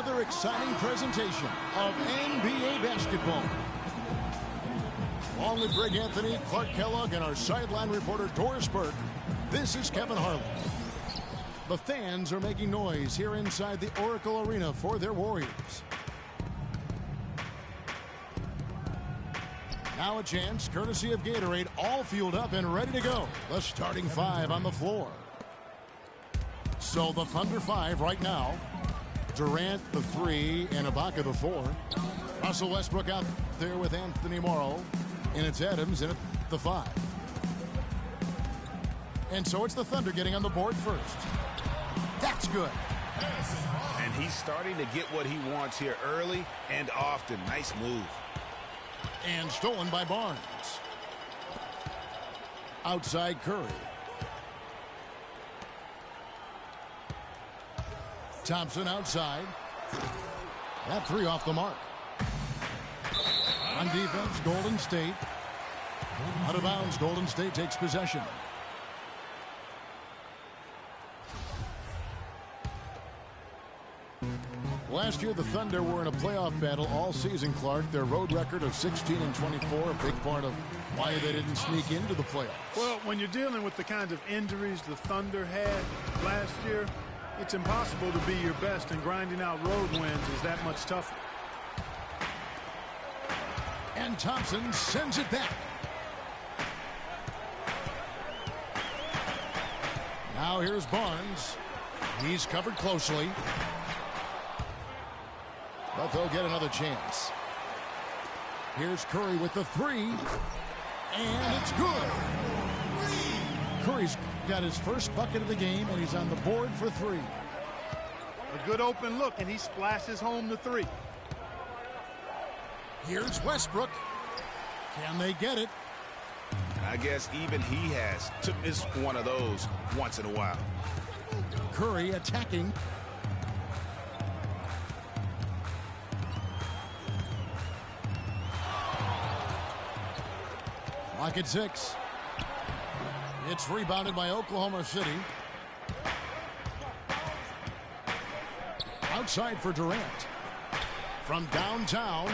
another exciting presentation of NBA basketball. Along with Greg Anthony, Clark Kellogg, and our sideline reporter Doris Burke, this is Kevin Harlan. The fans are making noise here inside the Oracle Arena for their Warriors. Now a chance, courtesy of Gatorade, all fueled up and ready to go. The starting five on the floor. So the Thunder 5 right now. Durant the 3 and Ibaka the 4. Russell Westbrook out there with Anthony Morrow. And it's Adams in at the 5. And so it's the Thunder getting on the board first. That's good. And he's starting to get what he wants here early and often. Nice move. And stolen by Barnes. Outside Curry. Thompson outside. That 3 off the mark. On defense, Golden State. Out of bounds, Golden State takes possession. Last year, the Thunder were in a playoff battle all season, Clark. Their road record of 16-24, a big part of why they didn't sneak into the playoffs. Well, when you're dealing with the kinds of injuries the Thunder had last year, it's impossible to be your best, and grinding out road wins is that much tougher. And Thompson sends it back. Now here's Barnes. He's covered closely. But they'll get another chance. Here's Curry with the 3. And it's good. Curry's got his first bucket of the game, and he's on the board for 3. A good open look, and he splashes home the 3. Here's Westbrook. Can they get it? I guess even he has to miss one of those once in a while. Curry attacking. Clock at 6. It's rebounded by Oklahoma City. Outside for Durant. From downtown,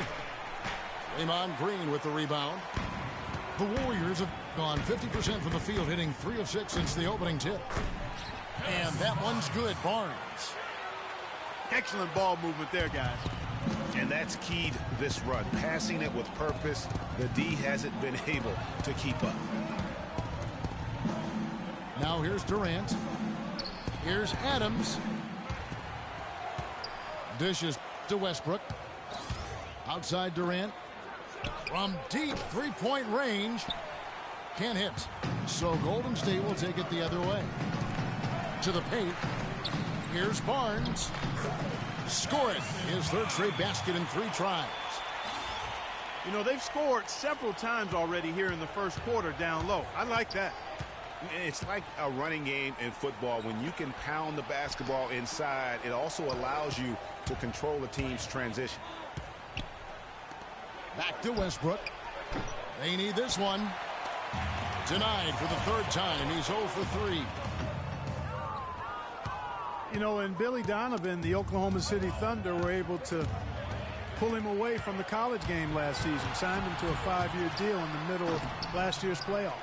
Draymond Green with the rebound. The Warriors have gone 50% from the field, hitting 3 of 6 since the opening tip. And that one's good. Barnes. Excellent ball movement there, guys. And that's keyed this run. Passing it with purpose. The D hasn't been able to keep up. Now here's Durant. Here's Adams. Dishes to Westbrook. Outside Durant. From deep three-point range. Can't hit. So Golden State will take it the other way. To the paint. Here's Barnes. Score it. His third straight basket in 3 tries. You know, they've scored several times already here in the first quarter down low. I like that. It's like a running game in football. When you can pound the basketball inside, it also allows you to control the team's transition. Back to Westbrook. They need this one. Denied for the 3rd time. He's 0 for 3. You know, and Billy Donovan, the Oklahoma City Thunder, were able to pull him away from the college game last season. Signed him to a 5-year deal in the middle of last year's playoffs.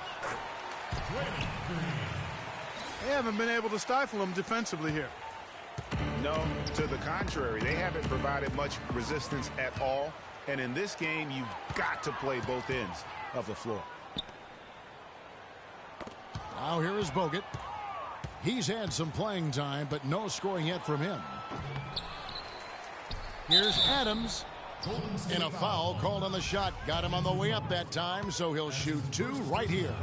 They haven't been able to stifle him defensively here. No, to the contrary. They haven't provided much resistance at all. And in this game, you've got to play both ends of the floor. Now here is Bogut. He's had some playing time, but no scoring yet from him. Here's Adams. And a foul called on the shot. Got him on the way up that time, so he'll shoot 2 right here.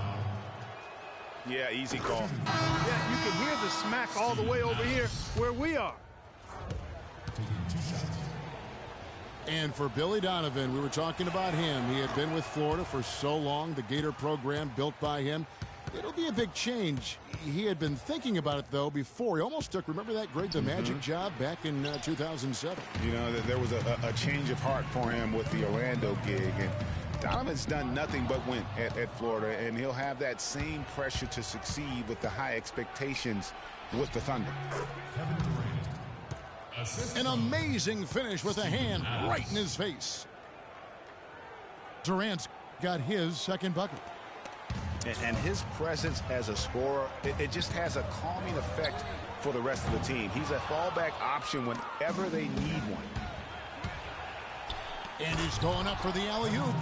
Yeah, easy call. Yeah, you can hear the smack all the way over here where we are. And for Billy Donovan, we were talking about him. He had been with Florida for so long, the Gator program built by him. It'll be a big change. He had been thinking about it, though, before. He almost took, remember that Greg the Magic job back in 2007? You know, there was a change of heart for him with the Orlando gig. And Donovan's done nothing but win at Florida, and he'll have that same pressure to succeed with the high expectations with the Thunder. An amazing finish with a hand right in his face. Durant's got his second bucket. And his presence as a scorer, it just has a calming effect for the rest of the team. He's a fallback option whenever they need one. And he's going up for the alley-oop.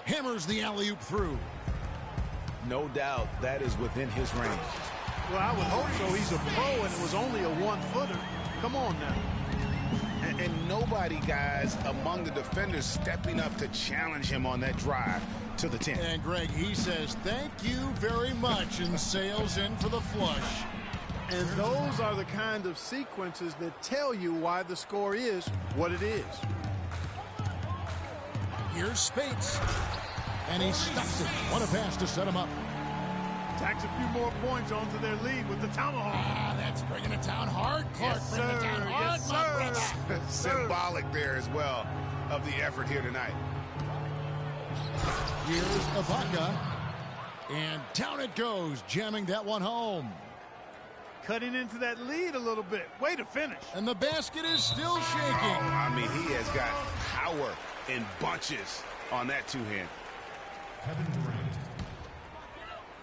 Hammers the alley-oop through. No doubt that is within his range. Well, I would hope so. He's a pro, and it was only a one-footer. Come on now. And nobody, guys, among the defenders stepping up to challenge him on that drive to the 10. And, Greg, he says, thank you very much, and sails in for the flush. And those are the kind of sequences that tell you why the score is what it is. Here's Spates. And he stuffs it. What a pass to set him up. Tacks a few more points onto their lead with the tomahawk. Ah, that's bringing it down hard. Clark, Yes, bringing it sir. down hard. Yes, my sir. brother. Symbolic there as well of the effort here tonight. Here's Ibaka. And down it goes, jamming that one home. Cutting into that lead a little bit. Way to finish. And the basket is still shaking. I mean, he has got power in bunches on that two-hand. Kevin Durant.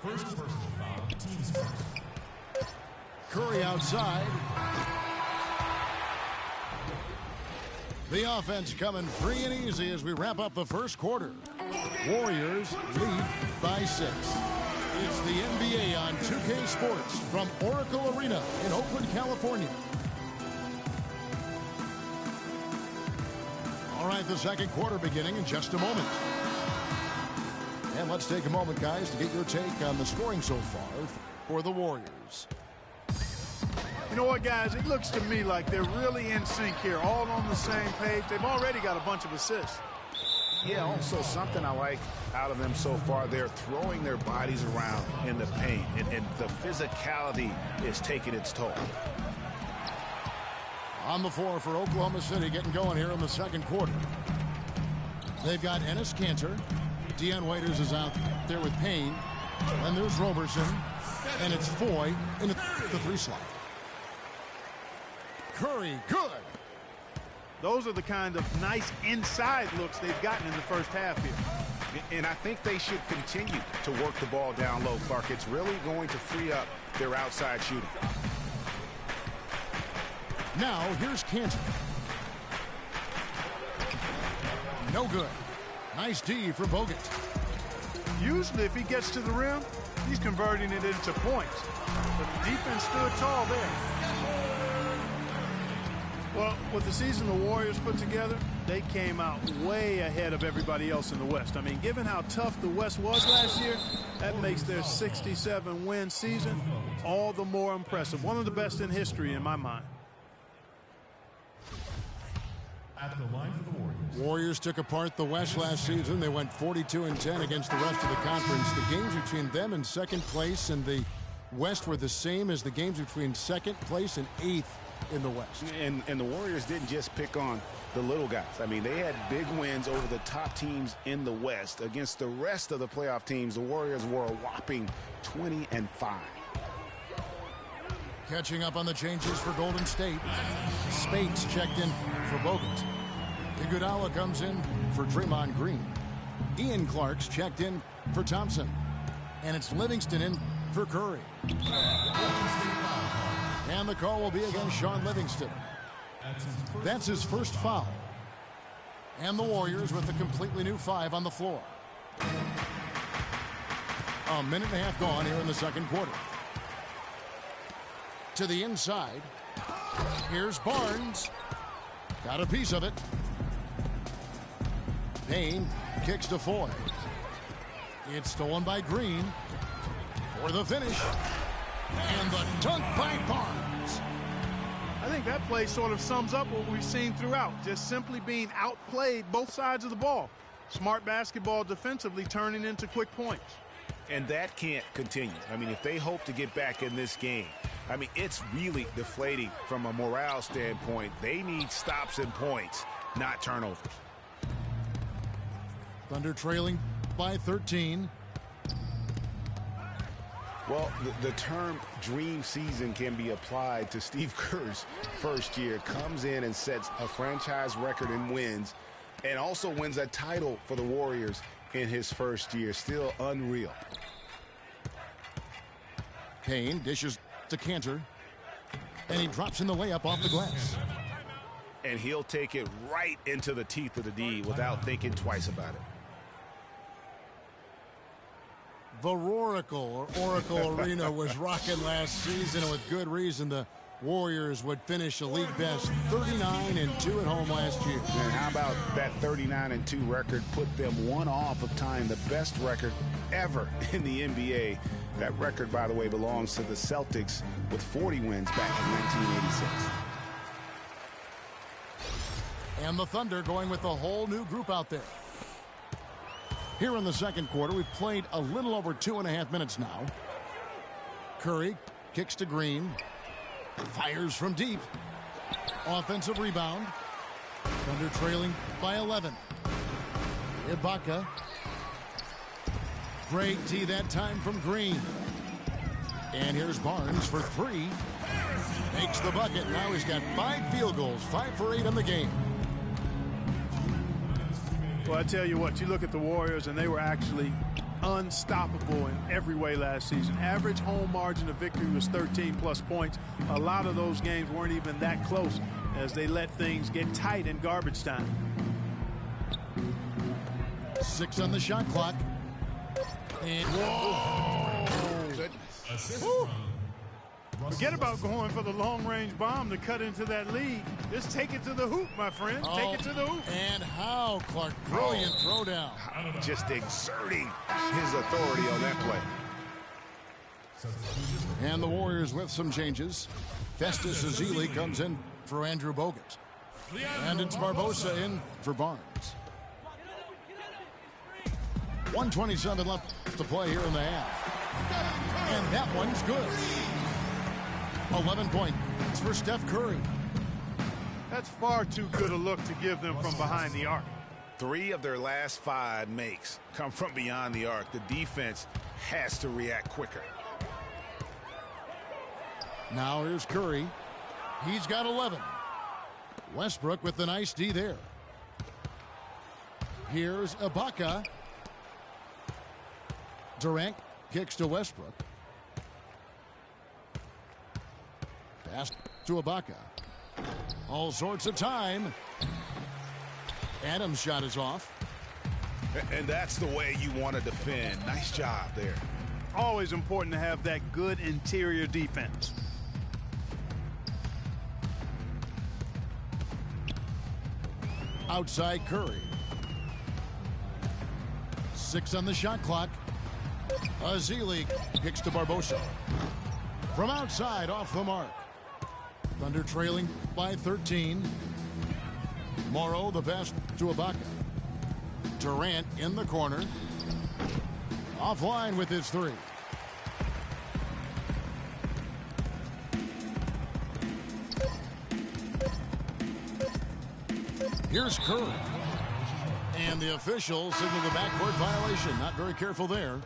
First personal foul, team's first. Curry outside. The offense coming free and easy as we wrap up the first quarter. Warriors lead by 6. It's the NBA on 2K Sports from Oracle Arena in Oakland, California. All right, the second quarter beginning in just a moment. And let's take a moment, guys, to get your take on the scoring so far for the Warriors. You know what, guys? It looks to me like they're really in sync here, all on the same page. They've already got a bunch of assists. Yeah, also something I like out of them so far, they're throwing their bodies around in the paint, and the physicality is taking its toll. On the floor for Oklahoma City, getting going here in the second quarter. They've got Enes Kanter. Dion Waiters is out there with Payne. And there's Roberson. And it's Foy in the 3 slot. Curry, good. Those are the kind of nice inside looks they've gotten in the first half here. And I think they should continue to work the ball down low, Clark. It's really going to free up their outside shooting. Now, here's Kanter. No good. Nice D for Bogut. Usually, if he gets to the rim, he's converting it into points. But the defense stood tall there. Well, with the season the Warriors put together, they came out way ahead of everybody else in the West. I mean, given how tough the West was last year, that makes their 67-win season all the more impressive. One of the best in history in my mind. At the line for the Warriors. Warriors took apart the West last season. They went 42-10 against the rest of the conference. The games between them and second place in the West were the same as the games between second place and 8th in the West. And the Warriors didn't just pick on the little guys. I mean, they had big wins over the top teams in the West. Against the rest of the playoff teams, the Warriors were a whopping 20-5. Catching up on the changes for Golden State. Spates checked in for Bogut. Iguodala comes in for Draymond Green. Ian Clark's checked in for Thompson. And it's Livingston in for Curry. And the call will be against Sean Livingston. That's his first foul. And the Warriors with a completely new 5 on the floor. A minute and a half gone here in the second quarter. To the inside. Here's Barnes. Got a piece of it. Payne kicks to Foy. It's stolen by Green for the finish. And the dunk by Barnes. I think that play sort of sums up what we've seen throughout. Just simply being outplayed both sides of the ball. Smart basketball defensively turning into quick points. And that can't continue. I mean, if they hope to get back in this game, I mean, it's really deflating from a morale standpoint. They need stops and points, not turnovers. Thunder trailing by 13. Well, the term dream season can be applied to Steve Kerr's first year. Comes in and sets a franchise record in wins and also wins a title for the Warriors in his first year. Still unreal. Payne dishes to Cantor, and he drops in the layup off the glass. And he'll take it right into the teeth of the D without thinking twice about it. The Roracle, or Oracle Arena, was rocking last season, and with good reason. The Warriors would finish a league best 39-2 at home last year. And how about that 39-2 record put them one off of tying the best record ever in the NBA. That record, by the way, belongs to the Celtics with 40 wins back in 1986. And the Thunder going with a whole new group out there. Here in the second quarter, we've played a little over 2.5 minutes now. Curry kicks to Green. Fires from deep. Offensive rebound. Thunder trailing by 11. Ibaka. Great D that time from Green. And here's Barnes for three. Makes the bucket. Now he's got 5 field goals. 5 for 8 in the game. Well, I tell you what, you look at the Warriors, and they were actually unstoppable in every way last season. Average home margin of victory was 13-plus points. A lot of those games weren't even that close as they let things get tight in garbage time. 6 on the shot clock. And whoa! Assist Woo! from Russell Forget about Westbrook. going for the long-range bomb to cut into that lead. Just take it to the hoop, my friend. Take it to the hoop. And how, Clark. Brilliant throwdown. Just exerting his authority on that play. Substitution. And the Warriors with some changes. Festus Ezeli comes in for Andrew Bogut. And it's Barbosa in for Barnes. 1:27 left to play here in the half. And that one's good. 11 points for Steph Curry. That's far too good a look to give them from behind the arc. 3 of their last 5 makes come from beyond the arc. The defense has to react quicker. Now here's Curry. He's got 11. Westbrook with the nice D there. Here's Ibaka. Durant kicks to Westbrook. Pass to Ibaka. All sorts of time. Adams' shot is off. And that's the way you want to defend. Nice job there. Always important to have that good interior defense. Outside Curry. 6 on the shot clock. Ezeli kicks to Barbosa. From outside, off the mark. Thunder trailing by 13. Morrow the pass to Ibaka. Durant in the corner. Offline with his 3. Here's Curry. And the officials signal the backcourt violation. Not very careful there.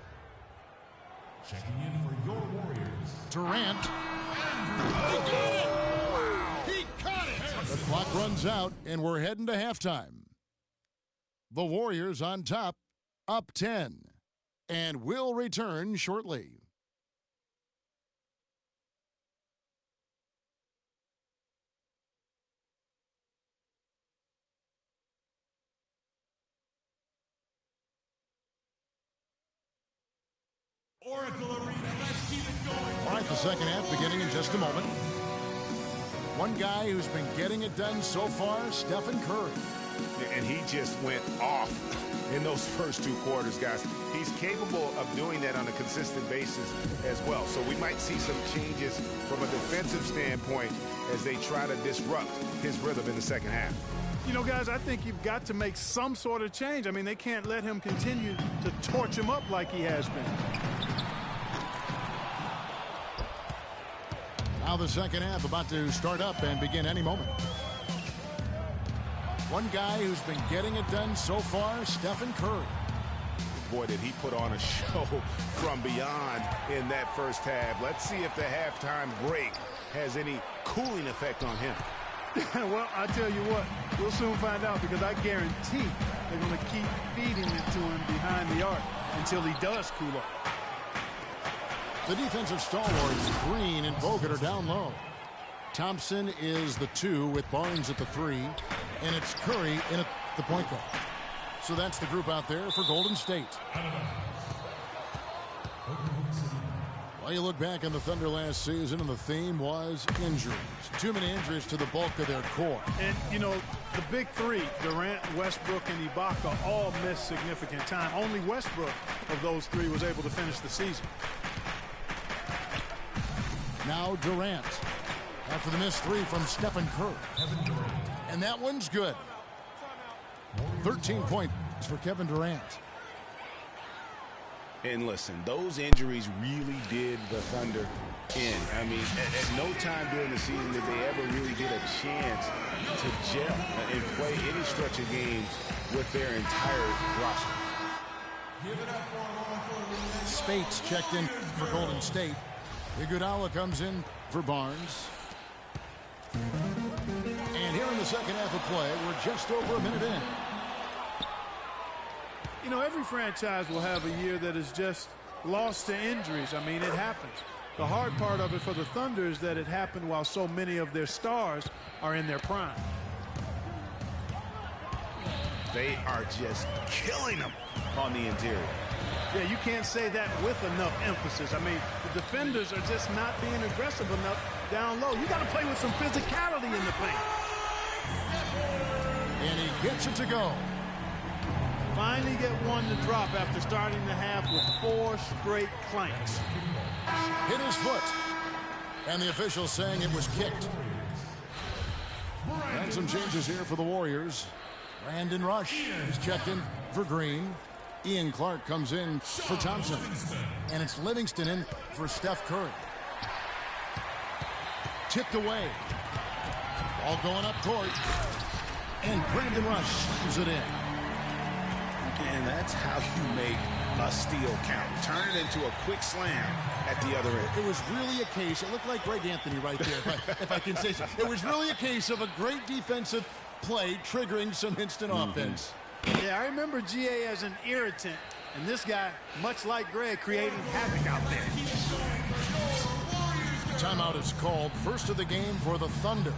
Checking in for your Warriors. Durant. He got it! Wow. He caught it! The clock runs out, and we're heading to halftime. The Warriors on top, up 10. And will return shortly. Oracle Arena, let's keep it going. All right, the second half beginning in just a moment. One guy who's been getting it done so far, Stephen Curry. And he just went off in those first 2 quarters, guys. He's capable of doing that on a consistent basis as well. So we might see some changes from a defensive standpoint as they try to disrupt his rhythm in the second half. You know, guys, I think you've got to make some sort of change. I mean, they can't let him continue to torch him up like he has been. Now the second half about to start up and begin any moment. One guy who's been getting it done so far, Stephen Curry. boy, did he put on a show from beyond in that first half. Let's see if the halftime break has any cooling effect on him. Well, I tell you what, we'll soon find out, because I guarantee they're going to keep feeding it to him behind the arc until he does cool off. The defensive stalwarts, Green and Bogut, are down low. Thompson is the 2 with Barnes at the 3, and it's Curry in at the point guard. So that's the group out there for Golden State. Well, you look back on the Thunder last season, and the theme was injuries. Too many injuries to the bulk of their core. And, you know, the big 3, Durant, Westbrook, and Ibaka, all missed significant time. Only Westbrook of those 3 was able to finish the season. Now Durant, after the missed 3 from Stephen Curry. And that one's good. 13 points for Kevin Durant. And listen, those injuries really did the Thunder in. I mean, at no time during the season did they ever really get a chance to gel and play any stretch of games with their entire roster. Spates checked in for Golden State. Iguodala comes in for Barnes. And here in the second half of play, we're just over a minute in. You know, every franchise will have a year that is just lost to injuries. I mean, it happens. The hard part of it for the Thunder is that it happened while so many of their stars are in their prime. They are just killing them on the interior. Yeah, you can't say that with enough emphasis. I mean, the defenders are just not being aggressive enough down low. You got to play with some physicality in the paint. And he gets it to go. Finally get one to drop after starting the half with 4 straight clanks. Hit his foot. And the official saying it was kicked. And some changes here for the Warriors. Brandon Rush is checked in for Green. Ian Clark comes in for Thompson. And it's Livingston in for Steph Curry. Tipped away. Ball going up court. And Brandon Rush comes it in. And that's how you make a steal count. Turn it into a quick slam at the other end. It was really a case, it looked like Greg Anthony right there, if I can say so. It was really a case of a great defensive play triggering some instant offense. Yeah, I remember GA as an irritant, and this guy, much like Greg, creating havoc out there. Timeout is called. First of the game for the Thunder.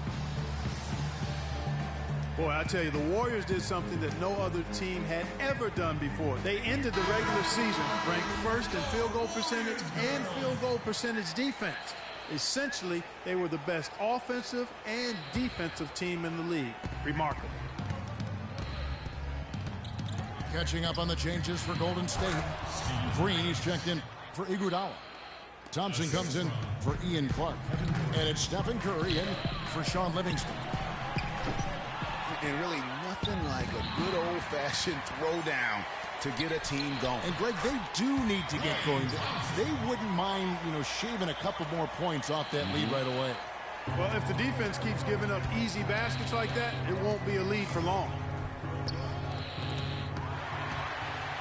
Boy, I tell you, the Warriors did something that no other team had ever done before. They ended the regular season ranked first in field goal percentage and field goal percentage defense. Essentially, they were the best offensive and defensive team in the league. Remarkable. Catching up on the changes for Golden State. Green is checked in for Iguodala. Thompson comes in for Ian Clark. And it's Stephen Curry in for Sean Livingston. And really nothing like a good old-fashioned throwdown to get a team going. And Greg, they do need to get going. They wouldn't mind, shaving a couple more points off that lead right away. Well, if the defense keeps giving up easy baskets like that, it won't be a lead for long.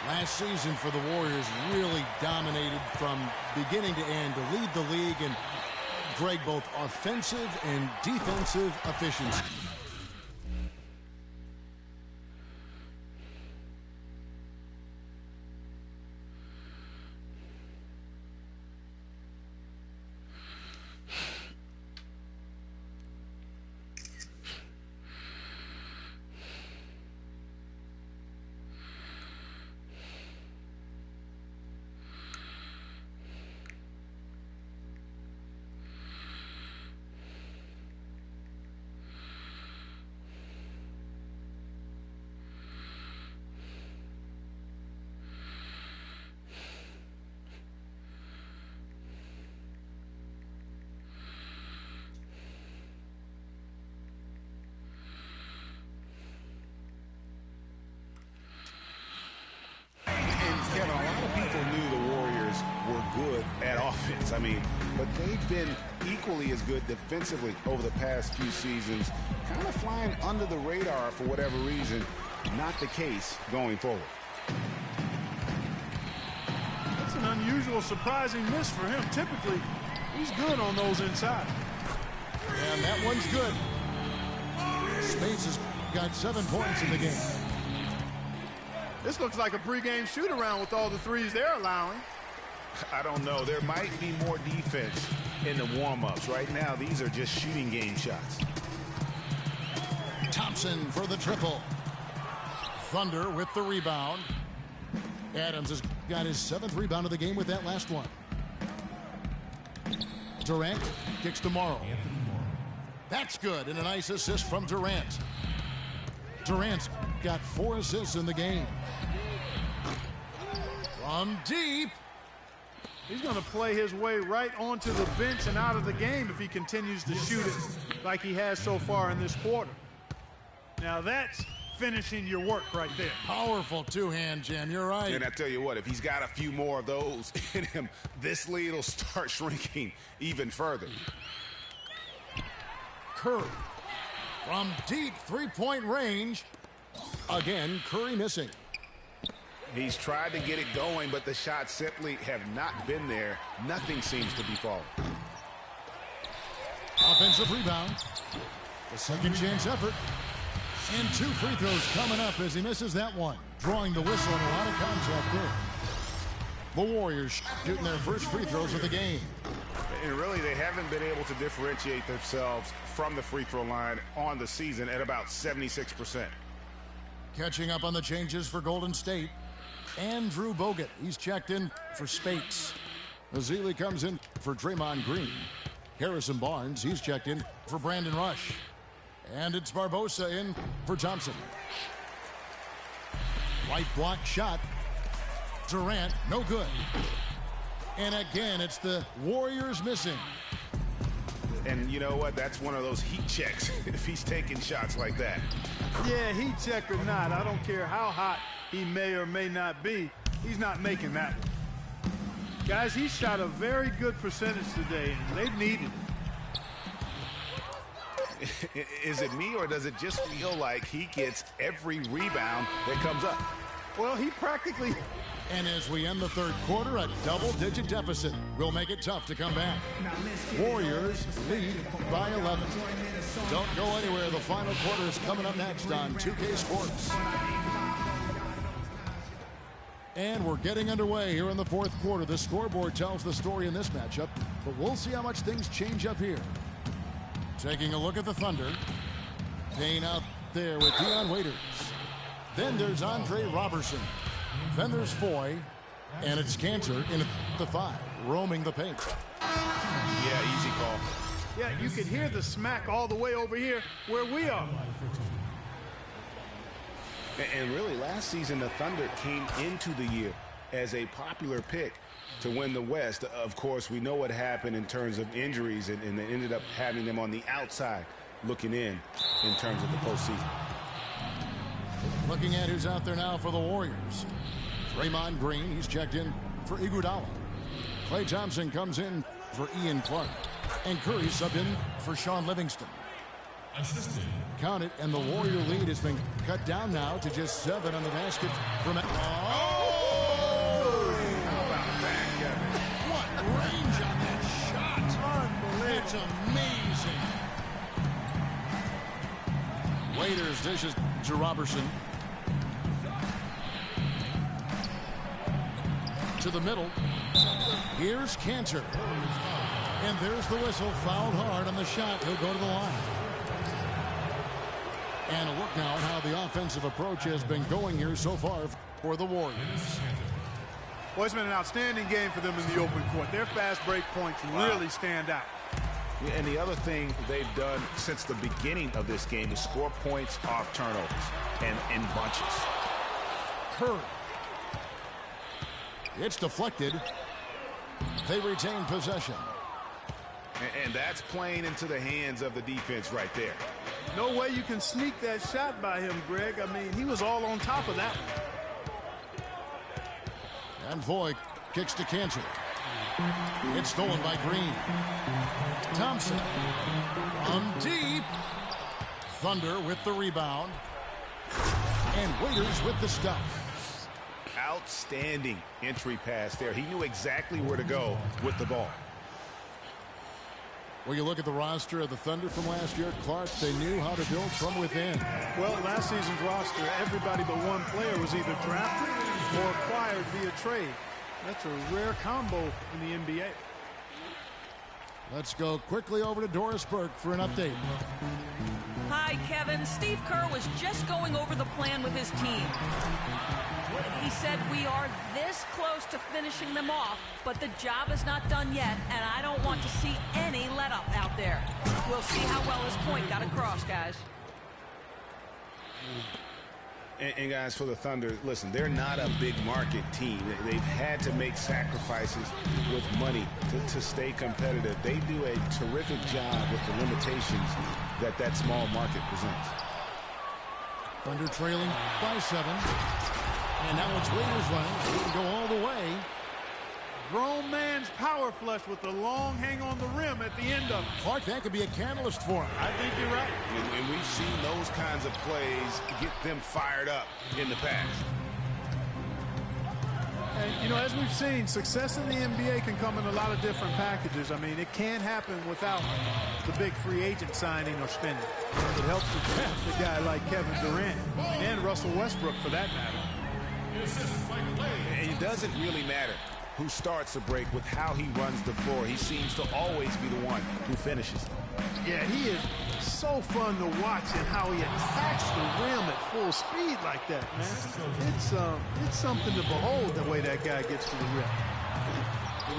Last season for the Warriors really dominated from beginning to end to lead the league in, Greg, both offensive and defensive efficiency. Kevin, a lot of people knew the Warriors were good at offense. But they've been equally as good defensively over the past few seasons, kind of flying under the radar for whatever reason. Not the case going forward. unusual, surprising miss for him. Typically, he's good on those inside. And that one's good. Spates has got 7 points in the game. This looks like a pregame shoot-around with all the threes they're allowing. I don't know. There might be more defense in the warm-ups. Right now, these are just shooting game shots. Thompson for the triple. Thunder with the rebound. Adams has got his 7th rebound of the game with that last one. Durant kicks to Morrow. That's good, and a nice assist from Durant. Durant's got 4 assists in the game. From deep. He's going to play his way right onto the bench and out of the game if he continues to shoot it like he has so far in this quarter. Now that's finishing your work right there. Powerful two-hand jam, you're right. And I tell you what, if he's got a few more of those in him, this lead will start shrinking even further. Curry from deep three-point range. Again, Curry missing. He's tried to get it going, but the shots simply have not been there. Nothing seems to be falling. Offensive rebound. The second chance effort. And 2 free throws coming up as he misses that one. Drawing the whistle and a lot of contact there. The Warriors shooting their first free throws of the game. And really, they haven't been able to differentiate themselves from the free throw line on the season at about 76%. Catching up on the changes for Golden State. Andrew Bogut, he's checked in for Spates. Azili comes in for Draymond Green. Harrison Barnes, he's checked in for Brandon Rush. And it's Barbosa in for Thompson. Right block shot. Durant, no good. And again, it's the Warriors missing. And you know what? That's one of those heat checks if he's taking shots like that. Yeah, heat check or not, I don't care how hot he may or may not be, he's not making that one. Guys, he shot a very good percentage today, and they need it. Is it me, or does it just feel like he gets every rebound that comes up? Well, he practically... And as we end the third quarter, a double-digit deficit will make it tough to come back. Warriors lead by 11. Don't go anywhere. The final quarter is coming up next on 2K Sports. And we're getting underway here in the fourth quarter. The scoreboard tells the story in this matchup, but we'll see how much things change up here. Taking a look at the Thunder. Payne out there with Dion Waiters. Then there's Andre Robertson. Then there's Foy. And it's Cantor in the 5, roaming the paint. Yeah, easy call. Yeah, you can hear the smack all the way over here where we are. And really, last season, the Thunder came into the year as a popular pick to win the West. Of course, we know what happened in terms of injuries, and they ended up having them on the outside looking in terms of the postseason. Looking at who's out there now for the Warriors. Draymond Green, he's checked in for Iguodala. Klay Thompson comes in for Ian Clark. And Curry subbed in for Sean Livingston. Assistant. Count it, and the Warrior lead has been cut down now to just 7 on the basket from... How about that, Kevin? What range on that shot! Unbelievable. It's amazing. Waiters dishes to Robertson. To the middle. Here's Cantor. And there's the whistle. Fouled hard on the shot. He'll go to the line. And a look now at how the offensive approach has been going here so far for the Warriors. Well, it's been an outstanding game for them in the open court. Their fast break points really stand out. Yeah, and the other thing they've done since the beginning of this game is score points off turnovers and in bunches. Curry. It's deflected. They retain possession. And that's playing into the hands of the defense right there. No way you can sneak that shot by him, Greg. I mean, he was all on top of that one. And Voigt kicks to Cantor. It's stolen by Green. Thompson from deep. Thunder with the rebound. And Waiters with the stuff. Outstanding entry pass there. He knew exactly where to go with the ball. Well, you look at the roster of the Thunder from last year, Clark, they knew how to build from within. Well, last season's roster, everybody but one player was either drafted or acquired via trade. That's a rare combo in the NBA. Let's go quickly over to Doris Burke for an update. Hi, Kevin. Steve Kerr was just going over the plan with his team. He said we are this close to finishing them off, but the job is not done yet, and I don't want to see any let-up out there. We'll see how well his point got across, guys. And guys, for the Thunder, listen, they're not a big market team. They've had to make sacrifices with money to stay competitive. They do a terrific job with the limitations that small market presents. Thunder trailing by 7. And now it's Raiders running. They can go all the way. Grown man's power flush with the long hang on the rim at the end of it. Clark, that could be a catalyst for him. I think you're right. And we've seen those kinds of plays get them fired up in the past. And, you know, as we've seen, success in the NBA can come in a lot of different packages. I mean, it can't happen without the big free agent signing or spending. It helps to draft a guy like Kevin Durant and Russell Westbrook, for that matter. And it doesn't really matter who starts the break with how he runs the floor. He seems to always be the one who finishes. Yeah, he is so fun to watch and how he attacks the rim at full speed like that, man. It's something to behold the way that guy gets to the rim.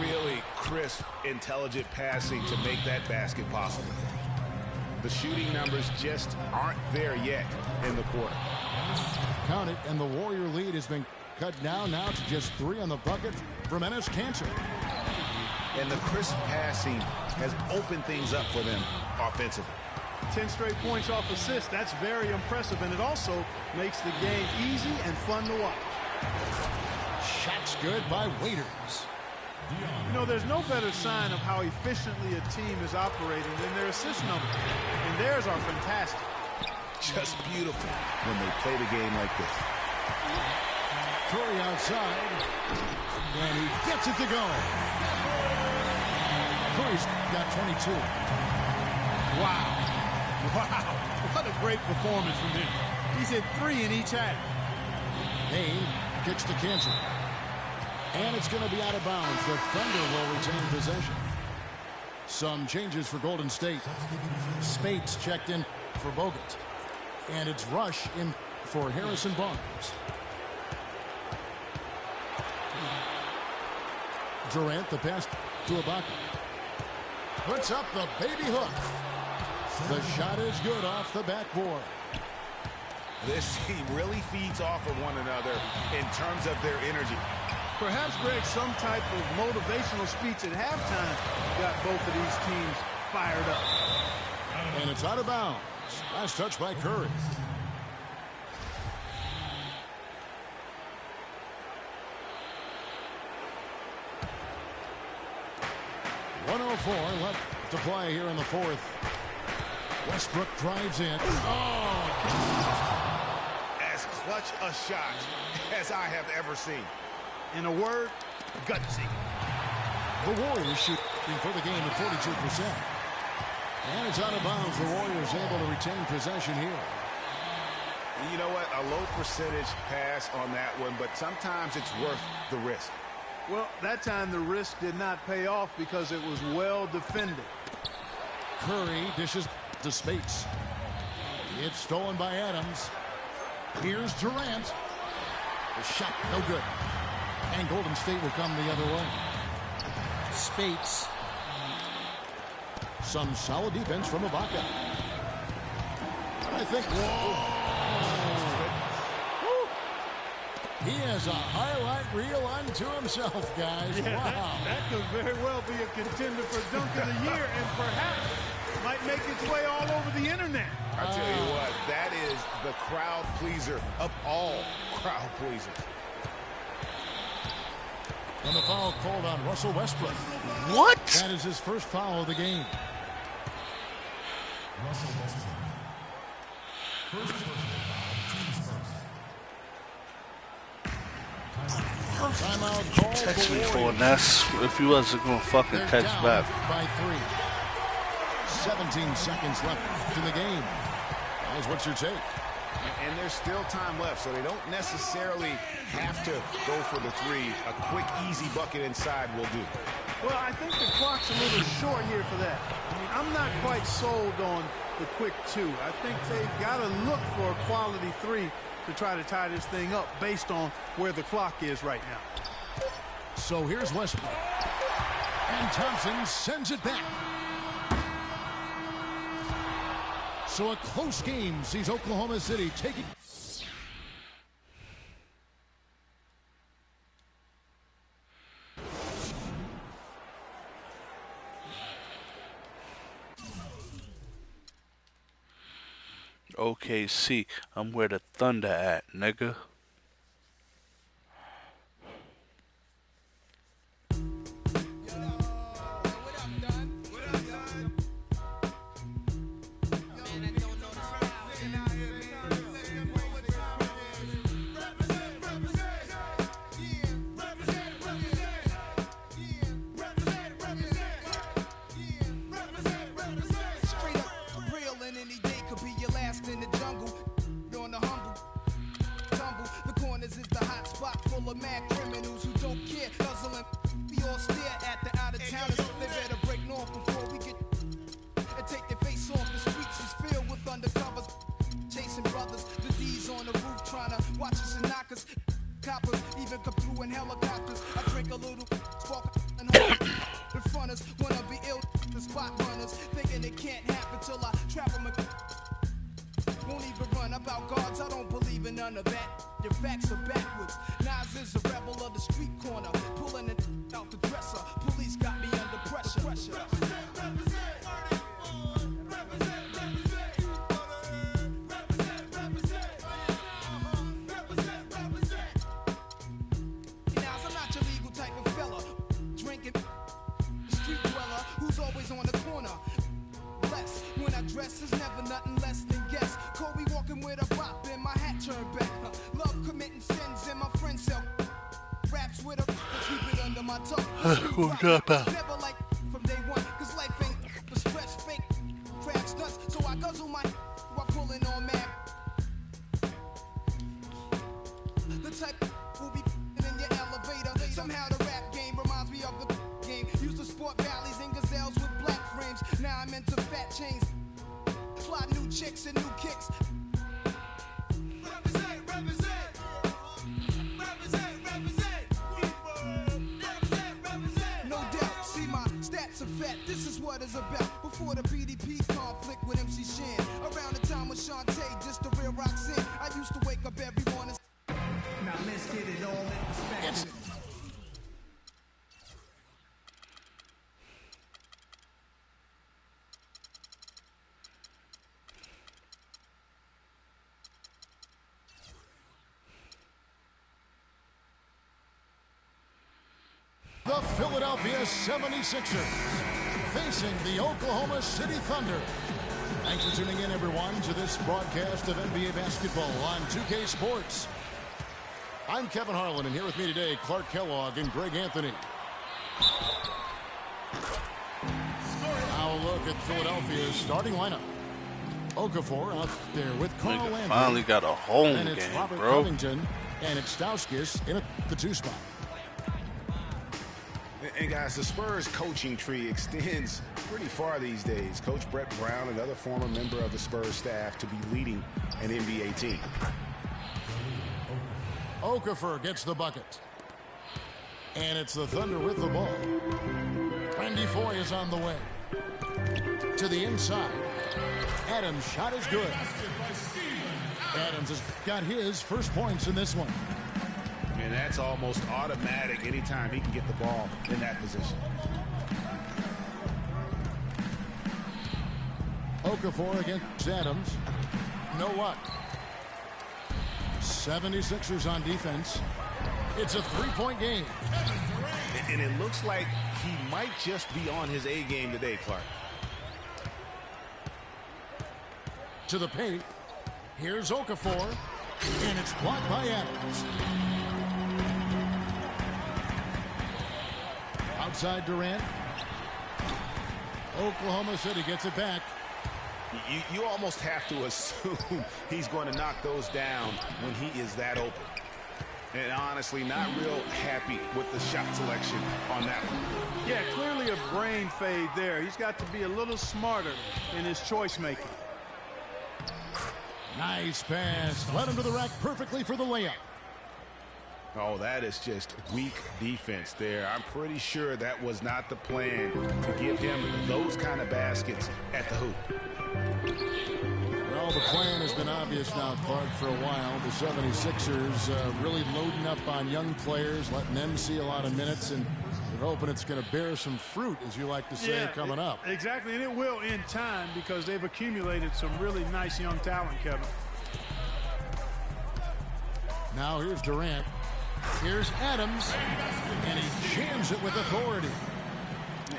Really crisp, intelligent passing to make that basket possible. The shooting numbers just aren't there yet in the quarter. Count it, and the Warrior lead has been cut down now to just 3 on the bucket from Enes Kanter. And the crisp passing has opened things up for them offensively. 10 straight points off assists. That's very impressive, and it also makes the game easy and fun to watch. Shots good by Waiters. You know, there's no better sign of how efficiently a team is operating than their assist numbers, and theirs are fantastic. Just beautiful when they play the game like this. Curry outside, and he gets it to go. Curry's got 22. Wow. What a great performance from him. He's hit 3 in each half. Payne kicks to Kanter. And it's going to be out of bounds. The Thunder will retain possession. Some changes for Golden State. Spates checked in for Bogut. And it's Rush in for Harrison Barnes. Durant, the pass to Ibaka. Puts up the baby hook. The shot is good off the backboard. This team really feeds off of one another in terms of their energy. Perhaps, Greg, some type of motivational speech at halftime got both of these teams fired up. And it's out of bounds. Last touch by Curry. .104 left to play here in the fourth. Westbrook drives in. Oh! As clutch a shot as I have ever seen. In a word, gutsy. The Warriors shooting for the game at 42%. And it's out of bounds. The Warriors able to retain possession here. You know what? A low percentage pass on that one, but sometimes it's worth the risk. Well, that time the risk did not pay off because it was well defended. Curry dishes to Spates. It's stolen by Adams. Here's Durant. The shot no good. And Golden State will come the other way. Spates. Some solid defense from Ibaka. And I think, whoa. He has a highlight reel unto himself, guys. Yeah, wow. That could very well be a contender for Dunk of the Year and perhaps might make its way all over the internet. I tell you what, that is the crowd pleaser of all crowd pleasers. And the foul called on Russell Westbrook. What? That is his first foul of the game. Russell Westbrook. First personal foul, team's first. Timeout call. Text me for that's if you wasn't gonna fucking They're text down back. by 3. 17 seconds left in the game. That's what's your take? And there's still time left, so they don't necessarily have to go for the three. A quick, easy bucket inside will do. Well, I think the clock's a little short here for that. I mean, I'm not quite sold on the quick two. I think they've got to look for a quality three to try to tie this thing up based on where the clock is right now. So here's Westbrook. And Thompson sends it back. So a close game sees Oklahoma City taking... OKC, I'm where the Thunder at, nigga. The Philadelphia 76ers facing the Oklahoma City Thunder. Thanks for tuning in, everyone, to this broadcast of NBA basketball on 2K Sports. I'm Kevin Harlan, and here with me today, Clark Kellogg and Greg Anthony. Now a look at Philadelphia's starting lineup. Okafor out there with Carl Landry. Finally got a home and it's game, Robert bro. Covington, and it's Stauskas in the 2 spot. And guys, the Spurs coaching tree extends pretty far these days. Coach Brett Brown, another former member of the Spurs staff, to be leading an NBA team. Okafor gets the bucket. And it's the Thunder with the ball. Randy Foye is on the way. To the inside. Adams' shot is good. Adams has got his first points in this one. And that's almost automatic anytime he can get the ball in that position. Okafor against Adams. No luck. 76ers on defense. It's a 3-point game. And it looks like he might just be on his A game today, Clark. To the paint. Here's Okafor. And it's blocked by Adams. Outside Durant. Oklahoma City gets it back. You almost have to assume he's going to knock those down when he is that open. And honestly, not real happy with the shot selection on that one. Yeah, clearly a brain fade there. He's got to be a little smarter in his choice making. Nice pass. Led him to the rack perfectly for the layup. Oh, that is just weak defense there. I'm pretty sure that was not the plan to give him those kind of baskets at the hoop. Well, the plan has been obvious now, Clark, for a while. The 76ers really loading up on young players, letting them see a lot of minutes, and they're hoping it's going to bear some fruit, as you like to say, coming up. Exactly, and it will in time because they've accumulated some really nice young talent, Kevin. Now here's Durant. Here's Adams, and he jams it with authority.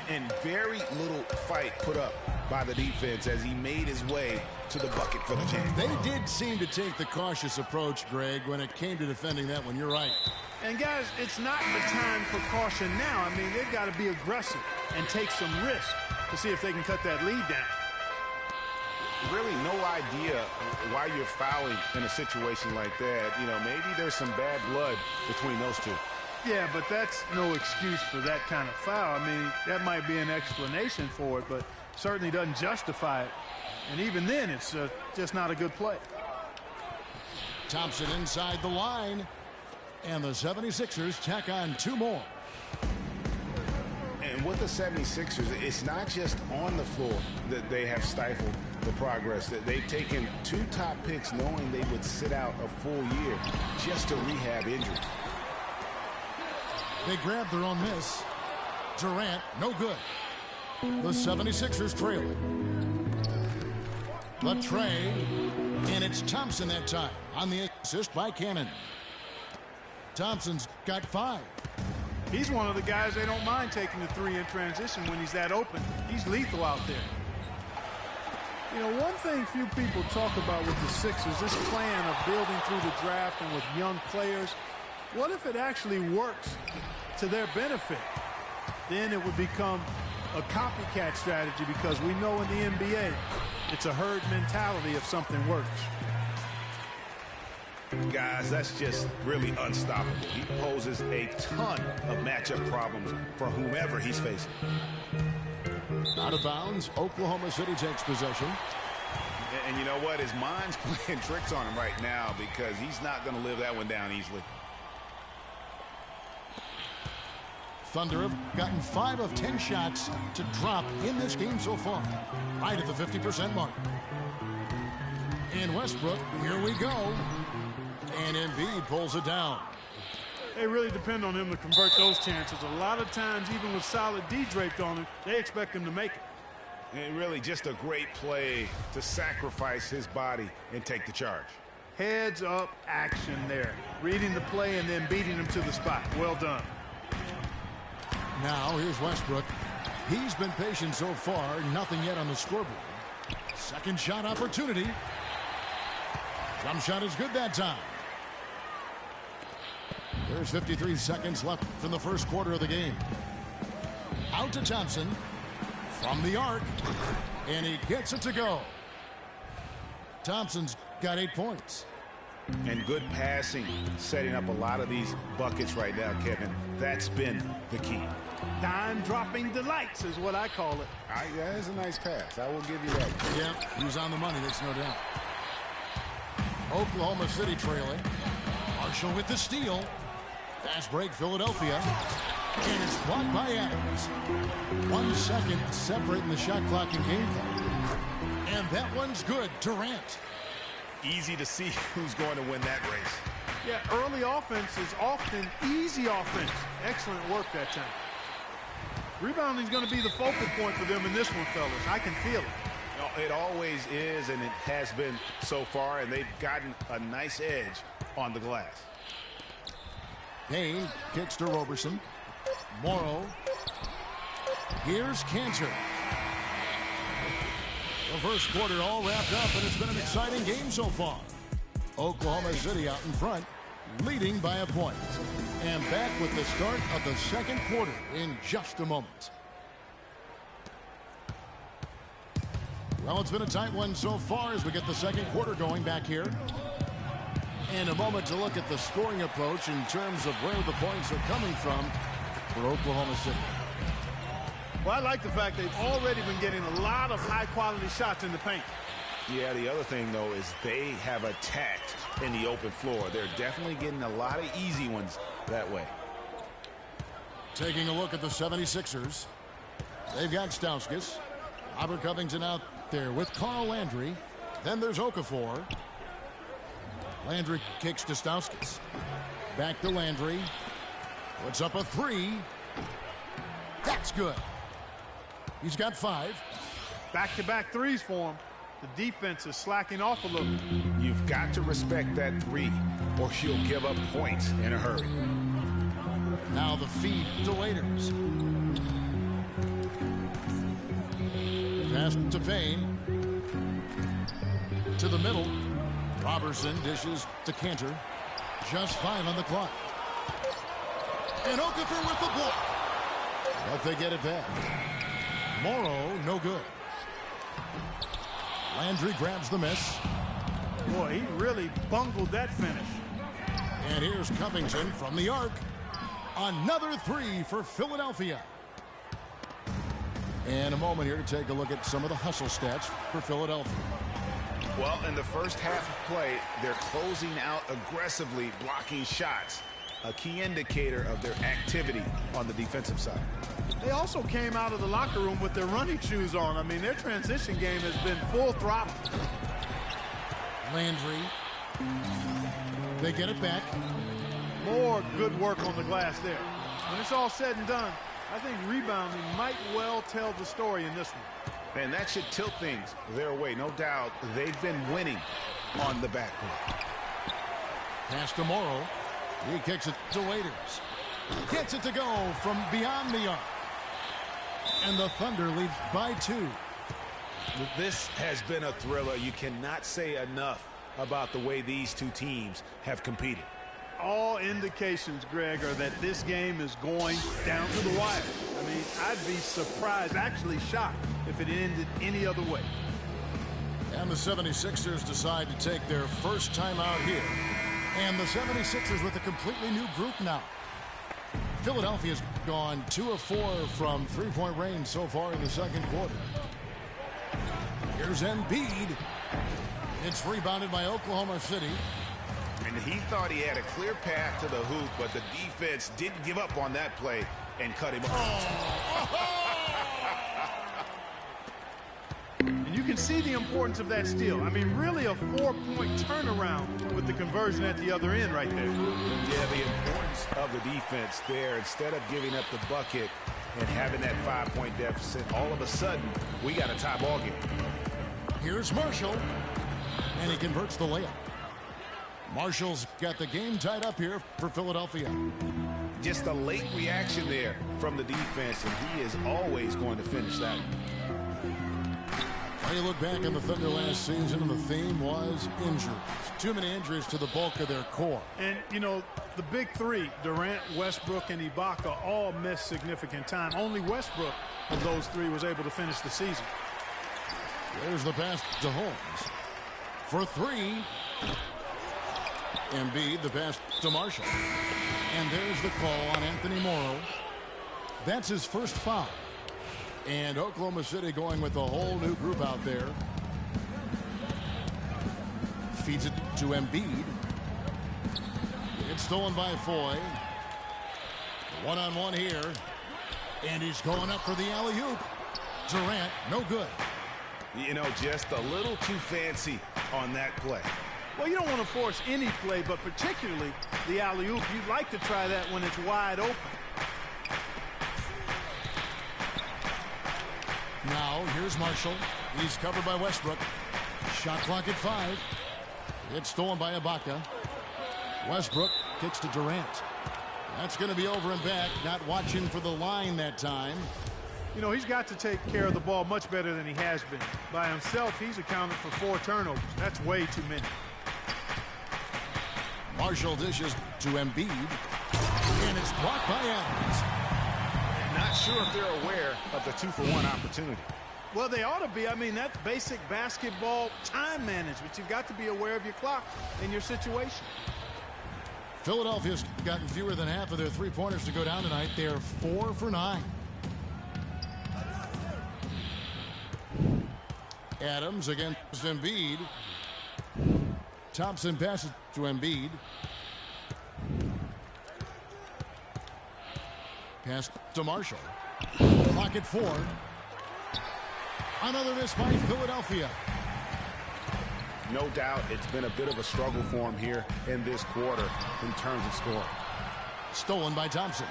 And very little fight put up by the defense as he made his way to the bucket for the jam. They did seem to take the cautious approach, Greg, when it came to defending that one. You're right. And, guys, it's not the time for caution now. I mean, they've got to be aggressive and take some risk to see if they can cut that lead down. Really no idea why you're fouling in a situation like that. You know, maybe there's some bad blood between those two. Yeah, but that's no excuse for that kind of foul. I mean, that might be an explanation for it, but certainly doesn't justify it. And even then, it's just not a good play. Thompson inside the line, and the 76ers tack on two more. And with the 76ers, it's not just on the floor that they have stifled the progress. That they've taken two top picks knowing they would sit out a full year just to rehab injury. They grab their own miss. Durant, no good. The 76ers trailing. The tray, and it's Thompson that time on the assist by Cannon. Thompson's got 5. He's one of the guys they don't mind taking the three in transition when he's that open. He's lethal out there. You know, one thing few people talk about with the Sixers, this plan of building through the draft and with young players, what if it actually works to their benefit? Then it would become a copycat strategy because we know in the NBA, it's a herd mentality if something works. Guys, that's just really unstoppable. He poses a ton of matchup problems for whomever he's facing. Out of bounds, Oklahoma City takes possession. And you know what? His mind's playing tricks on him right now because he's not going to live that one down easily. Thunder have gotten 5 of 10 shots to drop in this game so far, right at the 50% mark. And Westbrook, here we go. And Embiid pulls it down. They really depend on him to convert those chances. A lot of times, even with solid D draped on him, they expect him to make it. And really just a great play to sacrifice his body and take the charge. Heads up action there. Reading the play and then beating him to the spot. Well done. Now here's Westbrook. He's been patient so far. Nothing yet on the scoreboard. Second shot opportunity. Jump shot is good that time. There's 53 seconds left in the first quarter of the game. Out to Thompson from the arc, and he gets it to go. Thompson's got 8 points. And good passing, setting up a lot of these buckets right now, Kevin. That's been the key. Dime-dropping delights is what I call it. That is a nice pass. I will give you that. Yeah, he was on the money, that's no doubt. Oklahoma City trailing. Marshall with the steal. Fast break, Philadelphia. And it's blocked by Adams. 1 second separating the shot clock and game clock. And that one's good. Durant. Easy to see who's going to win that race. Yeah, early offense is often easy offense. Excellent work that time. Rebounding is going to be the focal point for them in this one, fellas. I can feel it. It always is, and it has been so far, and they've gotten a nice edge on the glass. Kane kicks to Roberson. Morrow. Here's Cantor. The first quarter all wrapped up, and it's been an exciting game so far. Oklahoma City out in front, leading by a point. And back with the start of the second quarter in just a moment. Well, it's been a tight one so far as we get the second quarter going back here. And a moment to look at the scoring approach in terms of where the points are coming from for Oklahoma City. Well, I like the fact they've already been getting a lot of high-quality shots in the paint. Yeah, the other thing, though, is they have attacked in the open floor. They're definitely getting a lot of easy ones that way. Taking a look at the 76ers. They've got Stauskas. Robert Covington out there with Carl Landry. Then there's Okafor. Landry kicks to Stauskas. Back to Landry. Puts up a three. That's good. He's got 5. Back-to-back threes for him. The defense is slacking off a little. You've got to respect that three, or she'll give up points in a hurry. Now the feed to Waiters. Pass to Payne. To the middle. Robertson dishes to Cantor. Just 5 on the clock. And Okafor with the block. But they get it back. Morrow, no good. Landry grabs the miss. Boy, he really bungled that finish. And here's Covington from the arc. Another three for Philadelphia. And a moment here to take a look at some of the hustle stats for Philadelphia. Well, in the first half of play, they're closing out aggressively, blocking shots. A key indicator of their activity on the defensive side. They also came out of the locker room with their running shoes on. I mean, their transition game has been full throttle. Landry. They get it back. More good work on the glass there. When it's all said and done, I think rebounding might well tell the story in this one. And that should tilt things their way. No doubt they've been winning on the backcourt. Pass to Morrow. He kicks it to Waiters. Gets it to go from beyond the arc. And the Thunder leads by 2. This has been a thriller. You cannot say enough about the way these two teams have competed. All indications, Greg, are that this game is going down to the wire. I mean, I'd be surprised, actually shocked, if it ended any other way. And the 76ers decide to take their first time out here. And the 76ers with a completely new group now. Philadelphia's gone 2 of 4 from three-point range so far in the second quarter. Here's Embiid. It's rebounded by Oklahoma City. And he thought he had a clear path to the hoop, but the defense didn't give up on that play and cut him off. And you can see the importance of that steal. I mean, really a 4-point turnaround with the conversion at the other end right there. Yeah, the importance of the defense there. Instead of giving up the bucket and having that 5-point deficit, all of a sudden, we got a tie ball game. Here's Marshall. And he converts the layup. Marshall's got the game tied up here for Philadelphia. Just a late reaction there from the defense, and he is always going to finish that. When you look back on the Thunder last season, and the theme was injuries. Too many injuries to the bulk of their core. And, you know, the big three, Durant, Westbrook, and Ibaka, all missed significant time. Only Westbrook of those three was able to finish the season. There's the pass to Holmes. For 3. Embiid, the pass to Marshall. And there's the call on Anthony Morrow. That's his first foul. And Oklahoma City going with a whole new group out there. Feeds it to Embiid. It's stolen by Foy. One-on-one here. And he's going up for the alley-oop. Durant, no good. You know, just a little too fancy on that play. Well, you don't want to force any play, but particularly the alley-oop. You'd like to try that when it's wide open. Now, here's Marshall. He's covered by Westbrook. Shot clock at 5. It's stolen by Ibaka. Westbrook kicks to Durant. That's going to be over and back. Not watching for the line that time. You know, he's got to take care of the ball much better than he has been. By himself, he's accounted for 4 turnovers. That's way too many. Marshall dishes to Embiid. And it's blocked by Adams. Not sure if they're aware of the 2-for-1 opportunity. Well, they ought to be. I mean, that's basic basketball time management. You've got to be aware of your clock and your situation. Philadelphia's gotten fewer than half of their three-pointers to go down tonight. They're 4 for 9. Adams against Embiid. Thompson passes to Embiid. Pass to Marshall. Pocket 4. Another miss by Philadelphia. No doubt it's been a bit of a struggle for him here in this quarter in terms of scoring. Stolen by Thompson.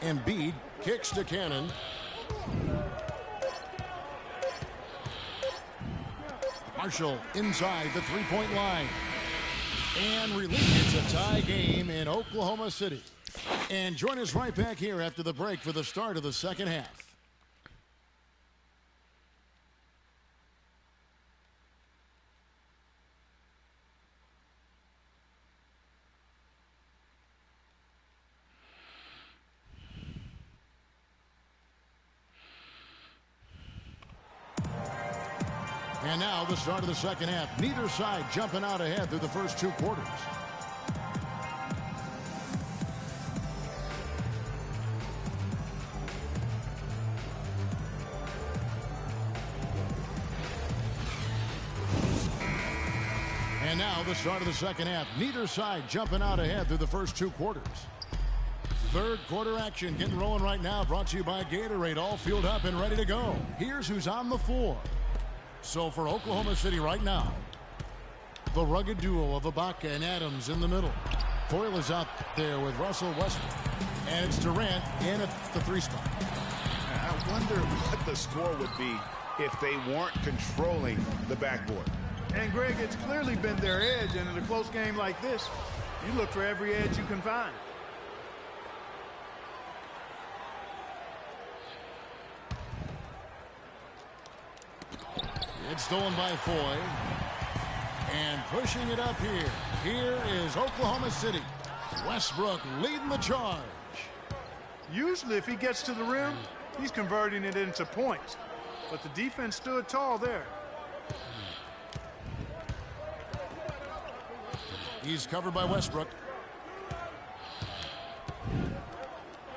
Embiid kicks to Cannon. Marshall inside the three-point line. And release. It's a tie game in Oklahoma City. And join us right back here after the break for the start of the second half. And now the start of the second half. Neither side jumping out ahead through the first 2 quarters. And now the start of the second half. Neither side jumping out ahead through the first 2 quarters. Third quarter action getting rolling right now. Brought to you by Gatorade. All fueled up and ready to go. Here's who's on the floor. So for Oklahoma City right now, the rugged duo of Ibaka and Adams in the middle. Foyle is out there with Russell Westbrook. And it's Durant in at the 3 spot. I wonder what the score would be if they weren't controlling the backboard. And, Greg, it's clearly been their edge, and in a close game like this, you look for every edge you can find. It's stolen by Foy. And pushing it up here. Here is Oklahoma City. Westbrook leading the charge. Usually if he gets to the rim, he's converting it into points. But the defense stood tall there. He's covered by Westbrook.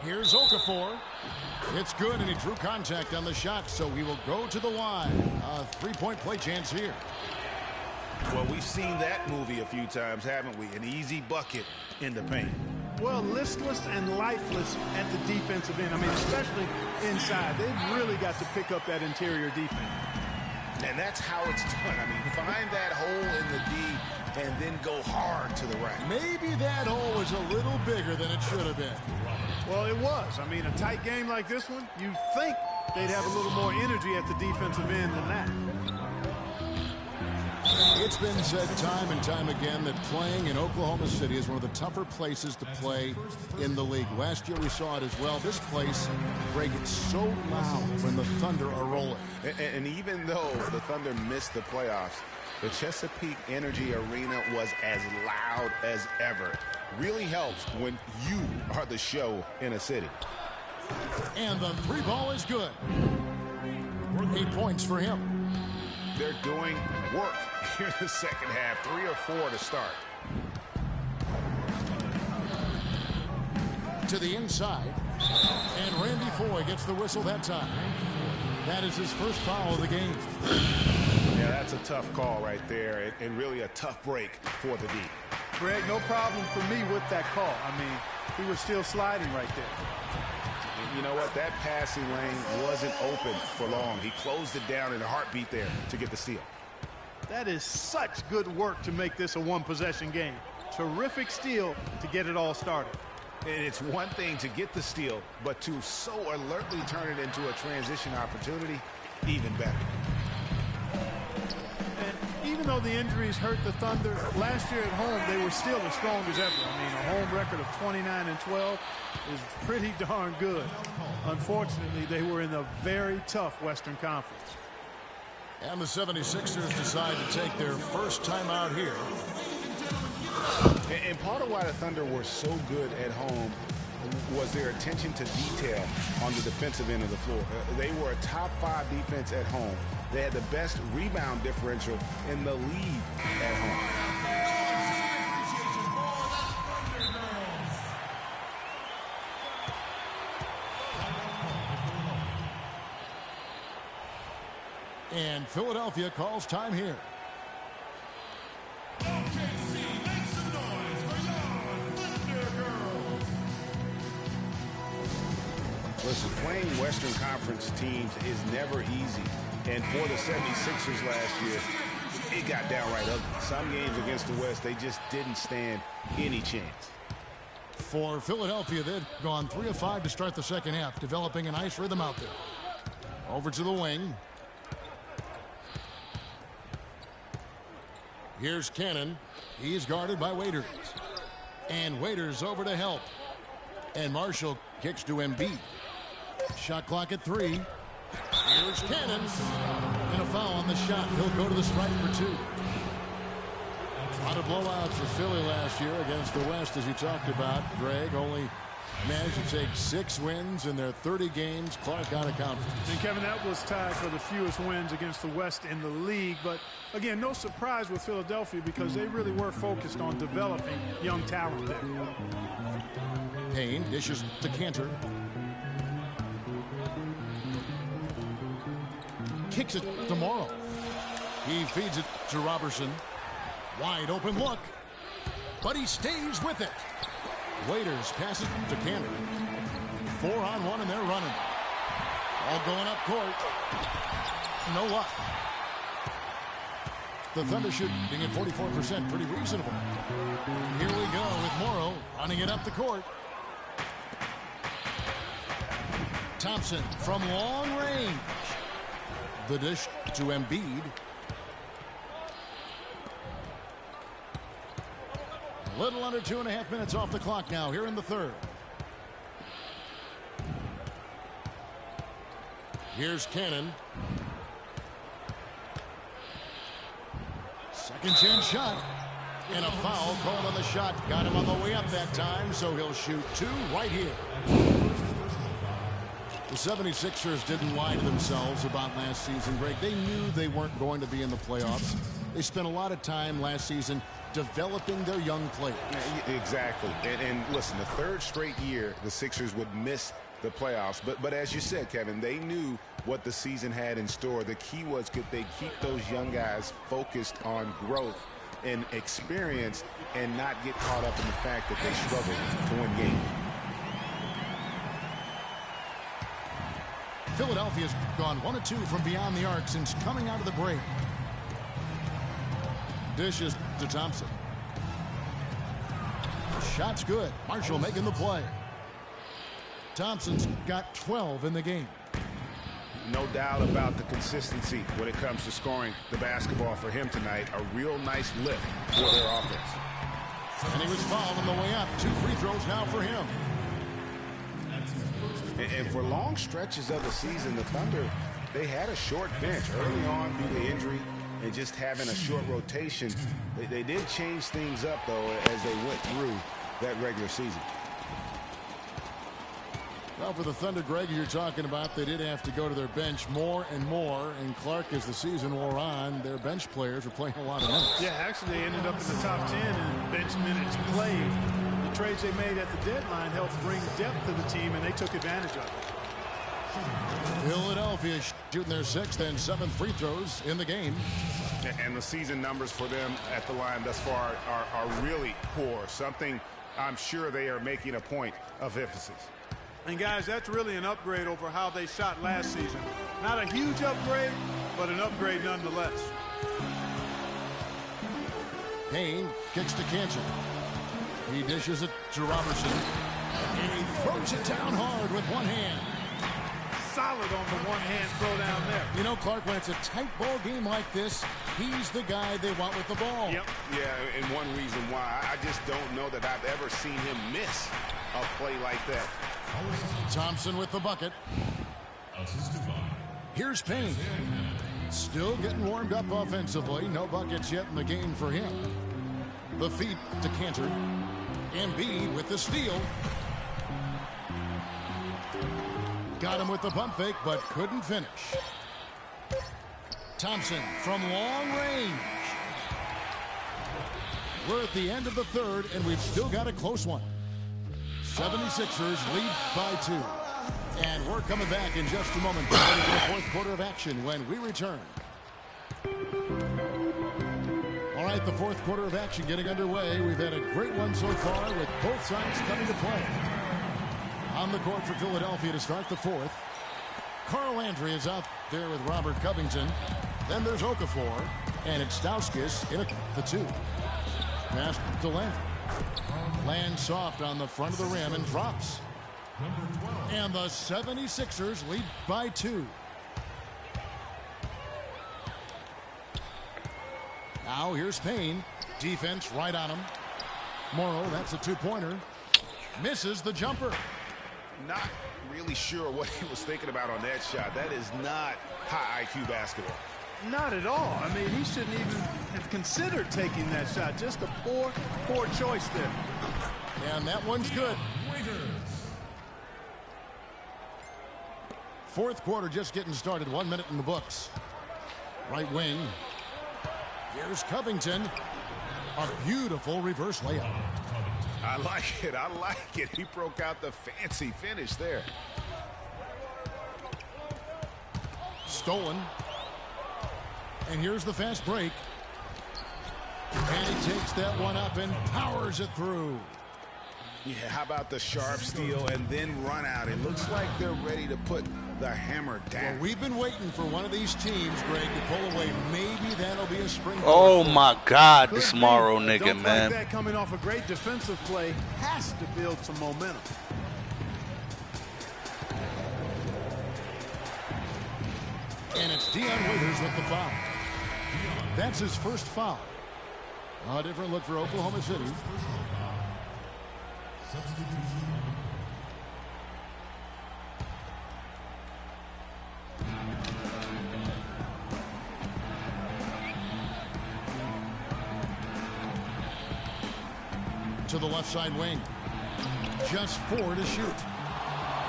Here's Okafor. It's good, and he drew contact on the shot, so he will go to the line. A 3-point play chance here. Well, we've seen that movie a few times, haven't we? An easy bucket in the paint. Well, listless and lifeless at the defensive end. I mean, especially inside. They've really got to pick up that interior defense. And that's how it's done. I mean, find that hole in the D and then go hard to the rack. Maybe that hole was a little bigger than it should have been. Well, it was. I mean, a tight game like this one, you'd think they'd have a little more energy at the defensive end than that. It's been said time and time again that playing in Oklahoma City is one of the tougher places to play in the league. Last year we saw it as well. This place, Greg, it's so loud when the Thunder are rolling. And even though the Thunder missed the playoffs, the Chesapeake Energy Arena was as loud as ever. Really helps when you are the show in a city. And the 3 ball is good. 8 points for him. They're doing work here in the second half. 3 or 4 to start. To the inside. And Randy Foy gets the whistle that time. That is his first foul of the game. Yeah, that's a tough call right there, and really a tough break for the D. Greg, no problem for me with that call. I mean, he was still sliding right there. And you know what? That passing lane wasn't open for long. He closed it down in a heartbeat there to get the steal. That is such good work to make this a one-possession game. Terrific steal to get it all started. And it's one thing to get the steal, but to so alertly turn it into a transition opportunity, even better. And even though the injuries hurt the Thunder, last year at home they were still as strong as ever. I mean, a home record of 29-12 is pretty darn good. Unfortunately, they were in a very tough Western Conference. And the 76ers decide to take their first time out here. And part of why the Thunder were so good at home was their attention to detail on the defensive end of the floor. They were a top 5 defense at home. They had the best rebound differential in the league at home. And Philadelphia calls time here. Listen, playing Western Conference teams is never easy. And for the 76ers last year, it got downright ugly. Some games against the West, they just didn't stand any chance. For Philadelphia, they've gone 3 of 5 to start the second half, developing a nice rhythm out there. Over to the wing. Here's Cannon. He's guarded by Waiters. And Waiters over to help. And Marshall kicks to Embiid. Shot clock at 3. Here's Cannon. And a foul on the shot. He'll go to the strike for 2. A lot of blowouts for Philly last year against the West, as you talked about. Greg only managed to take 6 wins in their 30 games. Clark out of conference. And Kevin, that was tied for the fewest wins against the West in the league. But again, no surprise with Philadelphia because they really were focused on developing young talent there. Payne dishes to Cantor. Kicks it to Morrow. He feeds it to Robertson. Wide open look. But he stays with it. Waiters passes to Cannon. 4-on-1 and they're running. All going up court. No luck. The Thunder shooting at 44%, pretty reasonable. And here we go with Morrow running it up the court. Thompson from long range. The dish to Embiid. A little under 2.5 minutes off the clock now here in the third. Here's Cannon. Second chance shot. And a foul called on the shot. Got him on the way up that time, so he'll shoot 2 right here. The 76ers didn't lie to themselves about last season, Greg. They knew they weren't going to be in the playoffs. They spent a lot of time last season developing their young players. Exactly. And listen, the 3rd straight year the Sixers would miss the playoffs. But as you said, Kevin, they knew what the season had in store. The key was could they keep those young guys focused on growth and experience and not get caught up in the fact that they struggled to win games. Philadelphia's gone 1 of 2 from beyond the arc since coming out of the break. Dishes to Thompson. Shot's good. Marshall making the play. Thompson's got 12 in the game. No doubt about the consistency when it comes to scoring the basketball for him tonight. A real nice lift for their offense. And he was fouled on the way up. 2 free throws now for him. And for long stretches of the season, the Thunder, they had a short bench early on due to injury and just having a short rotation. They did change things up, though, as they went through that regular season. Well, for the Thunder, Greg, you're talking about, they did have to go to their bench more and more. And Clark, as the season wore on, their bench players were playing a lot of minutes. Yeah, actually, they ended up in the top 10 in bench minutes played. The trades they made at the deadline helped bring depth to the team, and they took advantage of it. Philadelphia shooting their 6th and 7th free throws in the game. And the season numbers for them at the line thus far are really poor. Something I'm sure they are making a point of emphasis. And, guys, that's really an upgrade over how they shot last season. Not a huge upgrade, but an upgrade nonetheless. Payne kicks to Cantor. He dishes it to Robertson. And he throws it down hard with one hand. Solid on the one-hand throw down there. You know, Clark, when it's a tight ball game like this, he's the guy they want with the ball. Yep. Yeah, and one reason why, I just don't know that I've ever seen him miss a play like that. Thompson with the bucket. Here's Payne. Still getting warmed up offensively. No buckets yet in the game for him. The feed to Cantor. Embiid with the steal. Got him with the pump fake, but couldn't finish. Thompson from long range. We're at the end of the third, and we've still got a close one. 76ers lead by 2. And we're coming back in just a moment for the fourth quarter of action when we return. All right, the fourth quarter of action getting underway. We've had a great one so far with both sides coming to play. On the court for Philadelphia to start the fourth. Carl Landry is out there with Robert Covington. Then there's Okafor, and it's Stauskas in the 2. Pass to Landry. Lands soft on the front of the rim and drops. And the 76ers lead by 2. Now here's Payne. Defense right on him. Morrow, that's a 2-pointer. Misses the jumper. Not really sure what he was thinking about on that shot. That is not high IQ basketball. Not at all. I mean, he shouldn't even have considered taking that shot. Just a poor choice there. And that one's good. Fourth quarter just getting started. 1 minute in the books. Right wing. Here's Covington. A beautiful reverse layup. I like it. I like it. He broke out the fancy finish there. Stolen. And here's the fast break. And he takes that one up and powers it through. Yeah, how about the sharp steal and then run out? It looks like they're ready to put the hammer down. Well, we've been waiting for one of these teams, Greg, to pull away. Maybe that'll be a spring. Oh my God, Could this be. Morrow nigga, Don't man. like that coming off a great defensive play has to build some momentum. And it's Dion Waiters with the foul. That's his first foul. A different look for Oklahoma City. To the left side wing. Just 4 to shoot.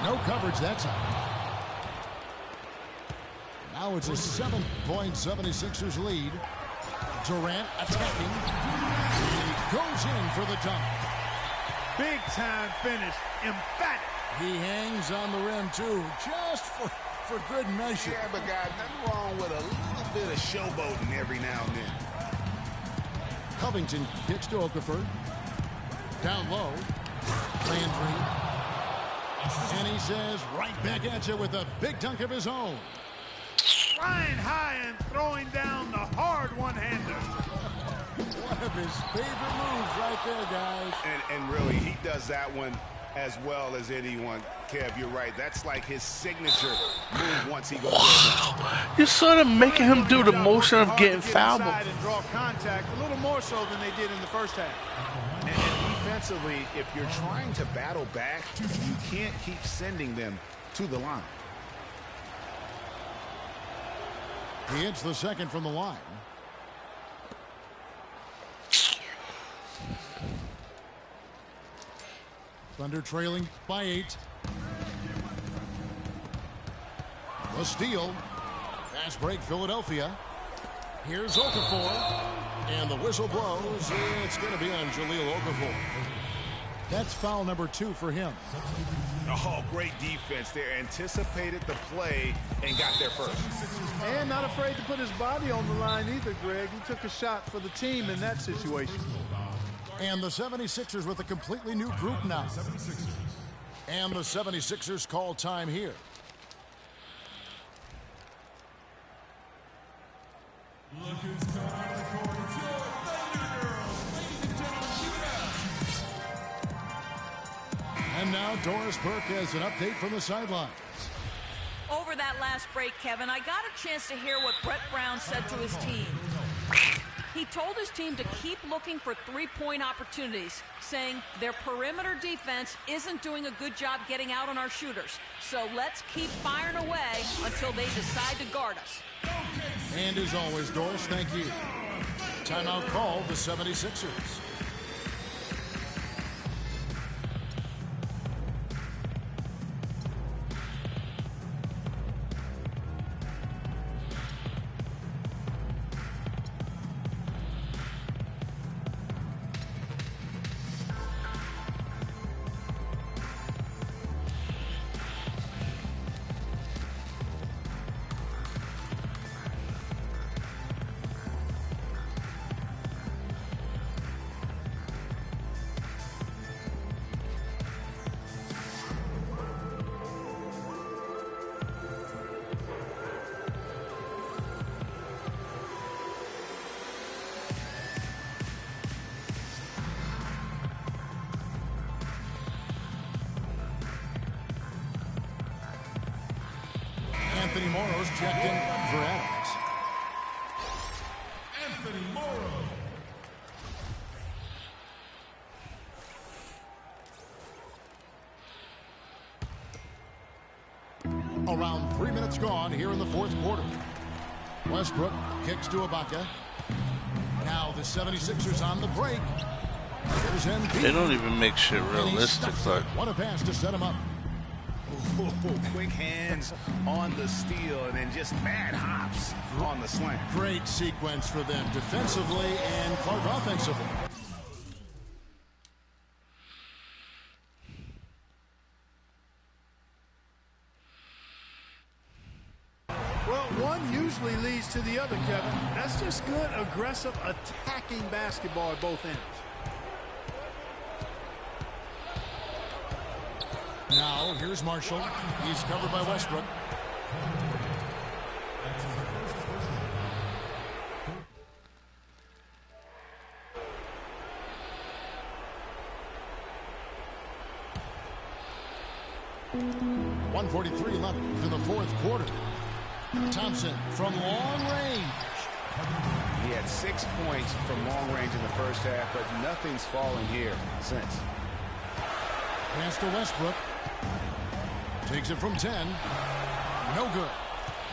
No coverage that time. Now it's a 7-point 76ers lead. Durant attacking. He goes in for the dunk. Big time finish. Emphatic. He hangs on the rim, too, just for good measure. Yeah, but guys, nothing wrong with a little bit of showboating every now and then. Covington kicks to Okafor. Down low. Landry. And he says, right back at you with a big dunk of his own. Flying high and throwing down the hard one-hander. One of his favorite moves right there, guys. And really, he does that one as well as anyone. Kev, you're right. That's like his signature move once he goes in. You're sort of making him do the motion of getting fouled. And draw contact a little more so than they did in the first half. And defensively, if you're trying to battle back, you can't keep sending them to the line. He hits the second from the line. Thunder trailing by 8. The steal. Fast break Philadelphia. Here's Okafor. And the whistle blows. It's going to be on Jahlil Okafor. That's foul number 2 for him. Oh, great defense there. Anticipated the play and got there first. And not afraid to put his body on the line either, Greg. He took a shot for the team in that situation. And the 76ers with a completely new group now. And the 76ers call time here. Look who's coming out of the court. It's your Thunder Girls, ladies and gentlemen. And now Doris Burke has an update from the sidelines. Over that last break, Kevin, I got a chance to hear what Brett Brown said to his team. He told his team to keep looking for three-point opportunities, saying their perimeter defense isn't doing a good job getting out on our shooters. So let's keep firing away until they decide to guard us. And as always, Doris, thank you. Timeout called the 76ers. Anthony Morrow's checked in for Adams. Anthony Morrow. Around 3 minutes gone here in the fourth quarter. Westbrook kicks to Ibaka. Now the 76ers on the break. Here's Embiid. They don't even make shit realistic, but What a pass to set him up. Ooh, quick hands on the steal and then just bad hops on the slant. Great sequence for them defensively and Clark offensively. Well, one usually leads to the other, Kevin. That's just good, aggressive, attacking basketball at both ends. Now, here's Marshall. He's covered by Westbrook. .143 left in the fourth quarter. Thompson from long range. He had 6 points from long range in the first half, but nothing's fallen here since. Pass to Westbrook. Takes it from 10. No good.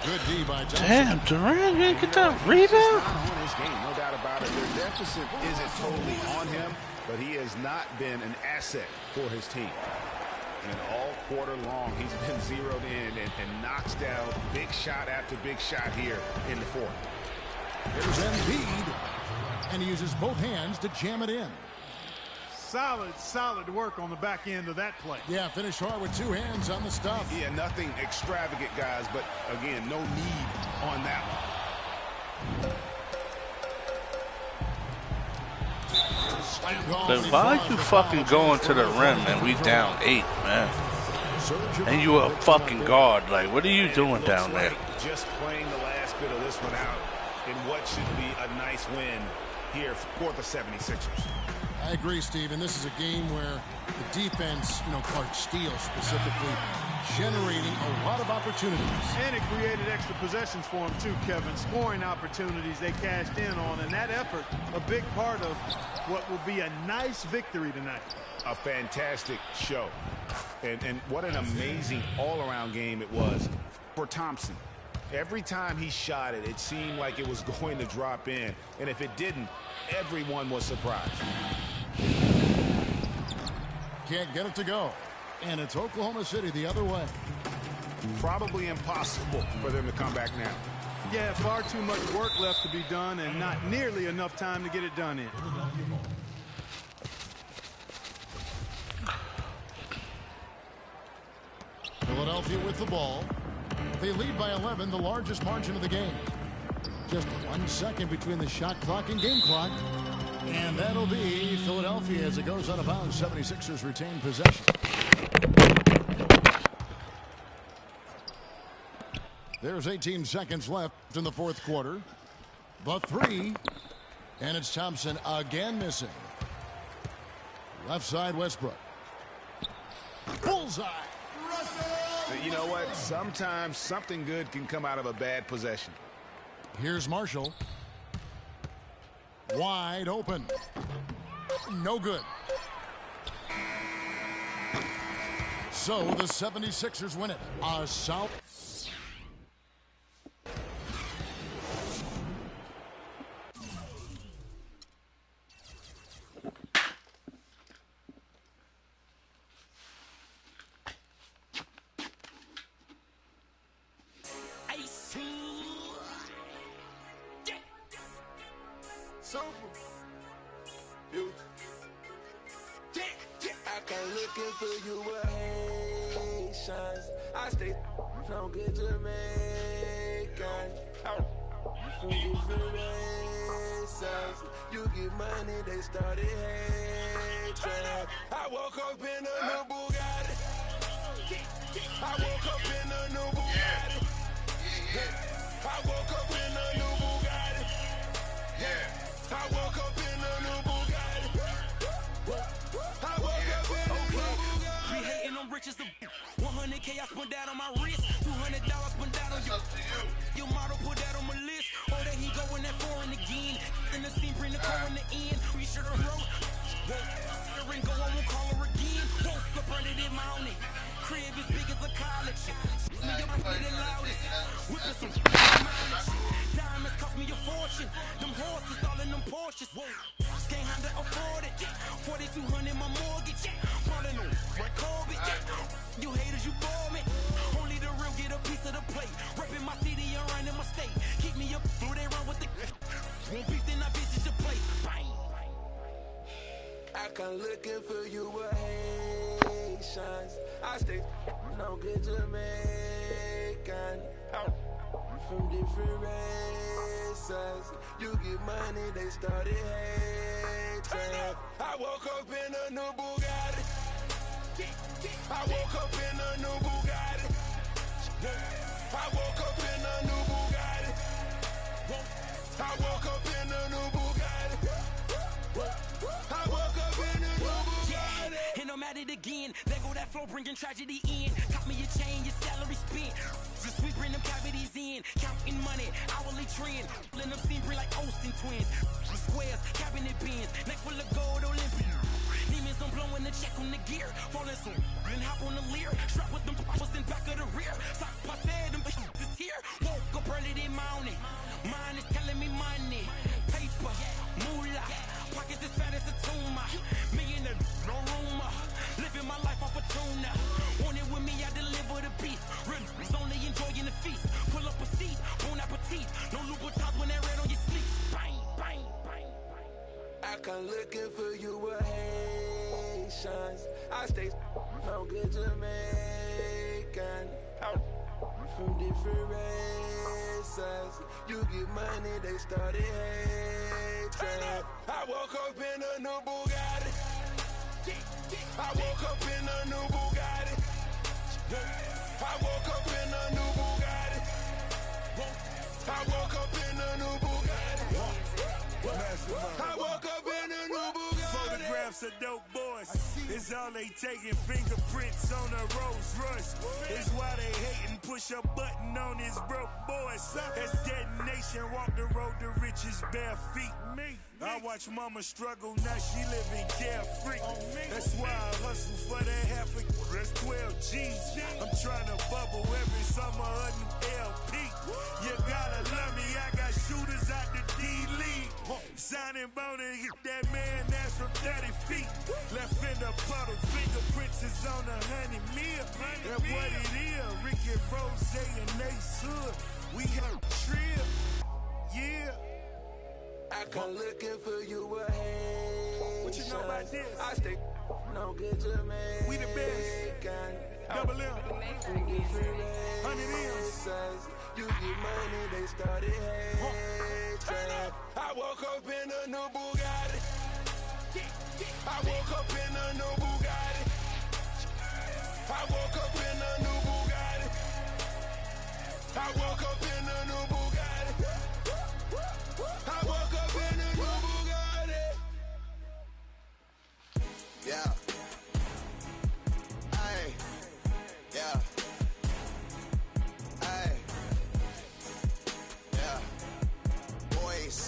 Good D by Thompson. damn, Durant, you ain't get that He's rebound? just not on his game, no doubt about it. Their deficit isn't totally on him, but he has not been an asset for his team. And all quarter long, he's been zeroed in and knocks down big shot after big shot here in the fourth. Here's Embiid. And he uses both hands to jam it in. Solid work on the back end of that play. Yeah, finish hard with two hands on the stuff. Yeah, nothing extravagant, guys, but again, no need on that one. Then why are you fucking going to the rim and we down 8, man? And you a fucking guard. Like, what are you doing down there? Just playing the last bit of this one out in what should be a nice win here for the 76ers. I agree, Steve, and this is a game where the defense, Clark Steele specifically, generating a lot of opportunities. And it created extra possessions for him too, Kevin. Scoring opportunities they cashed in on, and that effort, a big part of what will be a nice victory tonight. A fantastic show. And what an amazing all-around game it was for Thompson. Every time he shot it, it seemed like it was going to drop in. And if it didn't, everyone was surprised. Can't get it to go. And it's Oklahoma City the other way. Probably impossible for them to come back now. Yeah, far too much work left to be done and not nearly enough time to get it done in. Philadelphia with the ball. They lead by 11, the largest margin of the game. Just 1 second between the shot clock and game clock. And that'll be Philadelphia as it goes out of bounds. 76ers retain possession. There's 18 seconds left in the fourth quarter. The three. And it's Thompson again missing. Left side Westbrook. Bullseye. You know what? Sometimes something good can come out of a bad possession. Here's Marshall. Wide open. No good. So the 76ers win it. South. I come looking for you with Haitians. I stay from good Jamaican. From different races. You get money, they started hating. I woke up in a new Bugatti. I woke up in a new Bugatti. I woke up in a new Bugatti. I woke up in a new Bugatti. I woke up in a new Bugatti. Be hating, I'm rich as a 100K I spent that on my wrist. $200 spent that on you. Your model put that on my list. Oh, there he go in that foreign again. In the scene, bring the car in the end. We should have wrote. The ring go, I won't call her again. Woke up under it mounted. Crib as big as a college. Me up for the loudest. Whipping some mileage. Diamonds cost me a fortune. Them horses all in them Porsches. Can't have to afford it. 4,200 my mortgage. Falling on Red Corvette. You haters, you bore me. Only the real get a piece of the plate. Repping my city and running my state. Keep me up through they run with the. Won't beef, then I visit your place. Bang. I come looking for you with Haitians. I stay no good Jamaican. From different races. You get money, they started hating. I woke up in a new Bugatti. I woke up in a new Bugatti. I woke up in a new Bugatti. I woke up in a new Bugatti. I woke up in a new Bugatti. And I'm at it again. There go that flow bringing tragedy in. Cop me a chain, your salary spent. Just sweep bring them cavities in. Counting money, hourly trend. Let them seem like Olsen twins. Squares, cabinet bins. Neck full of gold, Olympian. Demons, I'm blowing the check on the gear. Falling soon, then hop on the leer. Strap with them poppers in back of the rear. Sock passe, them is here. Woke up early, they mounted. Mine is telling me money. Paper, moolah. Pockets as fat as a tumor. Millionaire, no rumor. Living my life off a tuna. Want it with me, I deliver the beef. Ribs only enjoying the feast. Pull up a seat, bon appetit. No Louboutins when that red on your sleeve. Bang, bang, bang, bang. I come looking for you with Haitians. I stay no good Jamaican. From different races. You get money, they started hating. I woke up in a new Bugatti. I woke up in a new Bugatti. I woke up in a new Bugatti. I woke up in a new Bugatti. I woke up in a new Bugatti. Photographs of dope boys. It's all they taking. Fingerprints on a Rolls Royce. It's why they hating. Push a button on his broke boys. As detonation, walk the road to riches bare feet. I watch mama struggle, now she living carefree. That's why I hustle for that half a that's 12 G's. I'm trying to bubble every summer a new LP. You gotta love me, I got shooters out the D-League. Signing bone and hit that man that's from 30 feet. Left in the puddle, fingerprints is on 100 mil. That's what it is, Ricky Rose and Ace Hood. We have trip, yeah. I come looking for you with Haitians. What you know about this? I stay no good Jamaican. We the best. Double M. From different races. You get money, they started hating. I woke up in a new Bugatti. I woke up in a new Bugatti. I woke up in a new Bugatti. I woke up in a new Bugatti. I woke up in a new Bugatti. Yeah. Hey. Yeah. Hey. Yeah. Boys.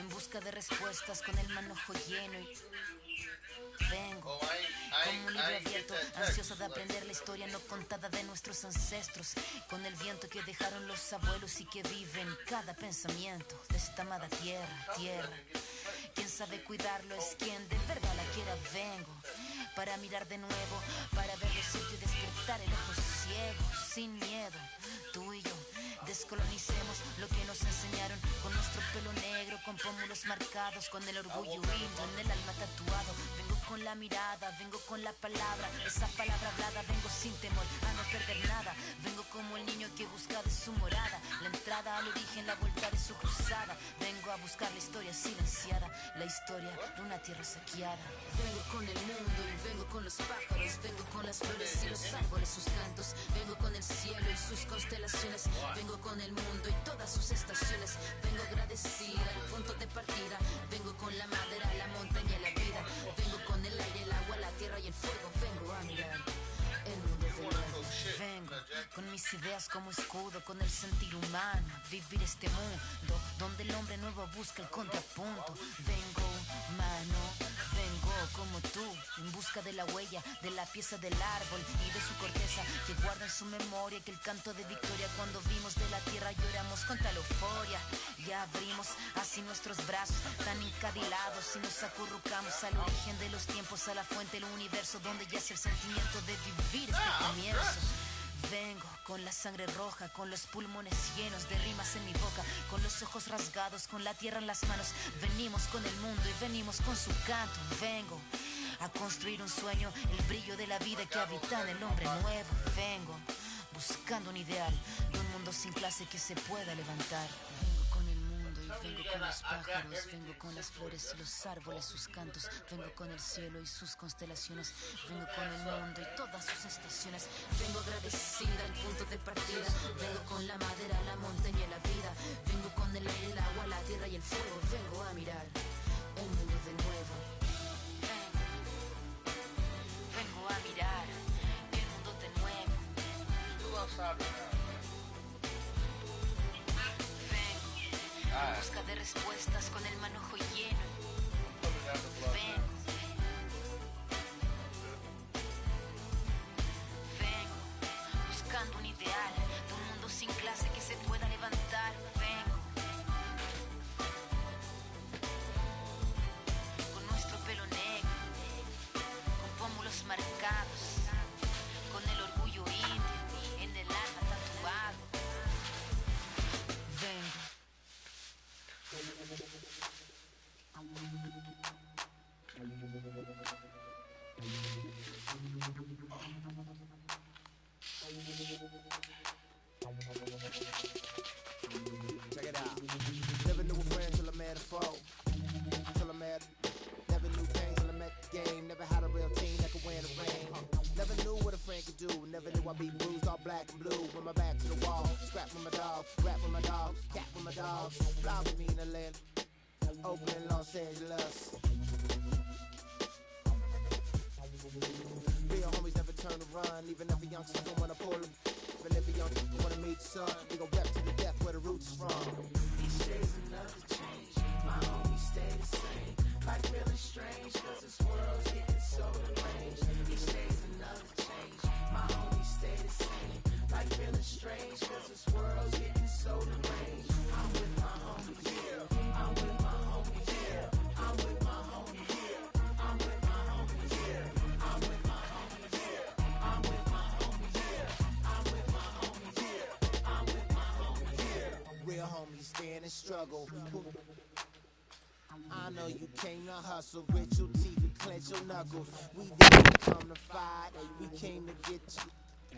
en busca de respuestas con el manojo lleno y vengo como un libro abierto, ansioso de aprender la historia no contada de nuestros ancestros, con el viento que dejaron los abuelos y que vive en cada pensamiento de esta amada tierra. Quien sabe cuidarlo es quien de verdad la quiera. Vengo para mirar de nuevo, para ver los sitios y despertar el ojo ciego, sin miedo. Tú y yo descolonicemos lo que nos enseñaron, con nuestro pelo negro, con pómulos marcados, con el orgullo indio en el alma tatuado. Vengo con la mirada, vengo con la palabra, esa palabra hablada. Vengo sin temor a no perder nada. Vengo como el niño que busca de su morada la entrada al origen, la vuelta de su cruzada. Vengo a buscar la historia silenciada, la historia de una tierra saqueada. Vengo con el mundo y vengo con los pájaros, vengo con las flores y los árboles, sus cantos. Vengo con el cielo y sus constelaciones. Vengo con el mundo y todas sus estaciones. Vengo agradecida al punto de partida. Vengo con la madera, la montaña y la vida. Vengo con el aire, el agua, la tierra y el fuego. Vengo a mirar el mundo de nuevo. Vengo con mis ideas como escudo, con el sentir humano, vivir este mundo donde el hombre nuevo busca el contrapunto. Vengo humano, vengo como tú, en busca de la huella, de la pieza del árbol y de su corteza que guarda en su memoria que el canto de victoria cuando vimos de la tierra lloramos con tal euforia. Y abrimos así nuestros brazos tan encadilados y nos acurrucamos al origen de los tiempos, a la fuente del universo donde yace el sentimiento de vivir este comienzo. Vengo con la sangre roja, con los pulmones llenos de rimas en mi boca, con los ojos rasgados, con la tierra en las manos. Venimos con el mundo y venimos con su canto. Vengo a construir un sueño, el brillo de la vida que habita en el hombre nuevo. Vengo buscando un ideal de un mundo sin clase que se pueda levantar. Vengo con el mundo y vengo con los pájaros, vengo con las flores y los árboles, sus cantos. Vengo con el cielo y sus constelaciones. Vengo con el mundo y todas sus estaciones. Vengo agradecida al punto de partida. Vengo con la madera, la montaña y la vida. Vengo con el aire, el agua, la tierra y el fuego. Vengo a mirar el mundo de nuevo. Vengo a mirar el mundo de nuevo. Vengo en busca de respuestas con el manojo lleno. Vengo buscando un ideal de un mundo sin clase que se pueda levantar. Vengo con nuestro pelo negro, con pómulos marcados, con el orgullo indio en el alma tatuado. Vengo. Check it out. Never knew a friend till I met a foe. Till I met. Never knew pain till I met the game. Never had a real team that could win the rain. Never knew what a friend could do. Never knew I'd be bruised all black and blue. With my back to the wall. Scrap with my dog. Rap with my dog. Cat with my dog. Fly with me in the land. Oakland, Los Angeles. Real homies never turn to run. Even if a youngster don't wanna pull them. Even if a youngster wanna meet the sun. We gon' rep to the death where the roots is from. Each day's another change. My homies stay the same. Like feeling strange, cause this world's getting so deranged. Each day's another change. My homies stay the same. Like feeling strange, cause this world's getting so deranged. I'm with my homies, yeah. I'm with my homies, yeah. I'm with my homies, yeah. I'm with my homies, yeah. I'm with my homies, yeah. I'm with my homies, yeah. I'm with my homies, yeah. I'm with my homies, yeah. Real homies stand and struggle. I know you came to hustle, grit your teeth and clench your knuckles. We didn't come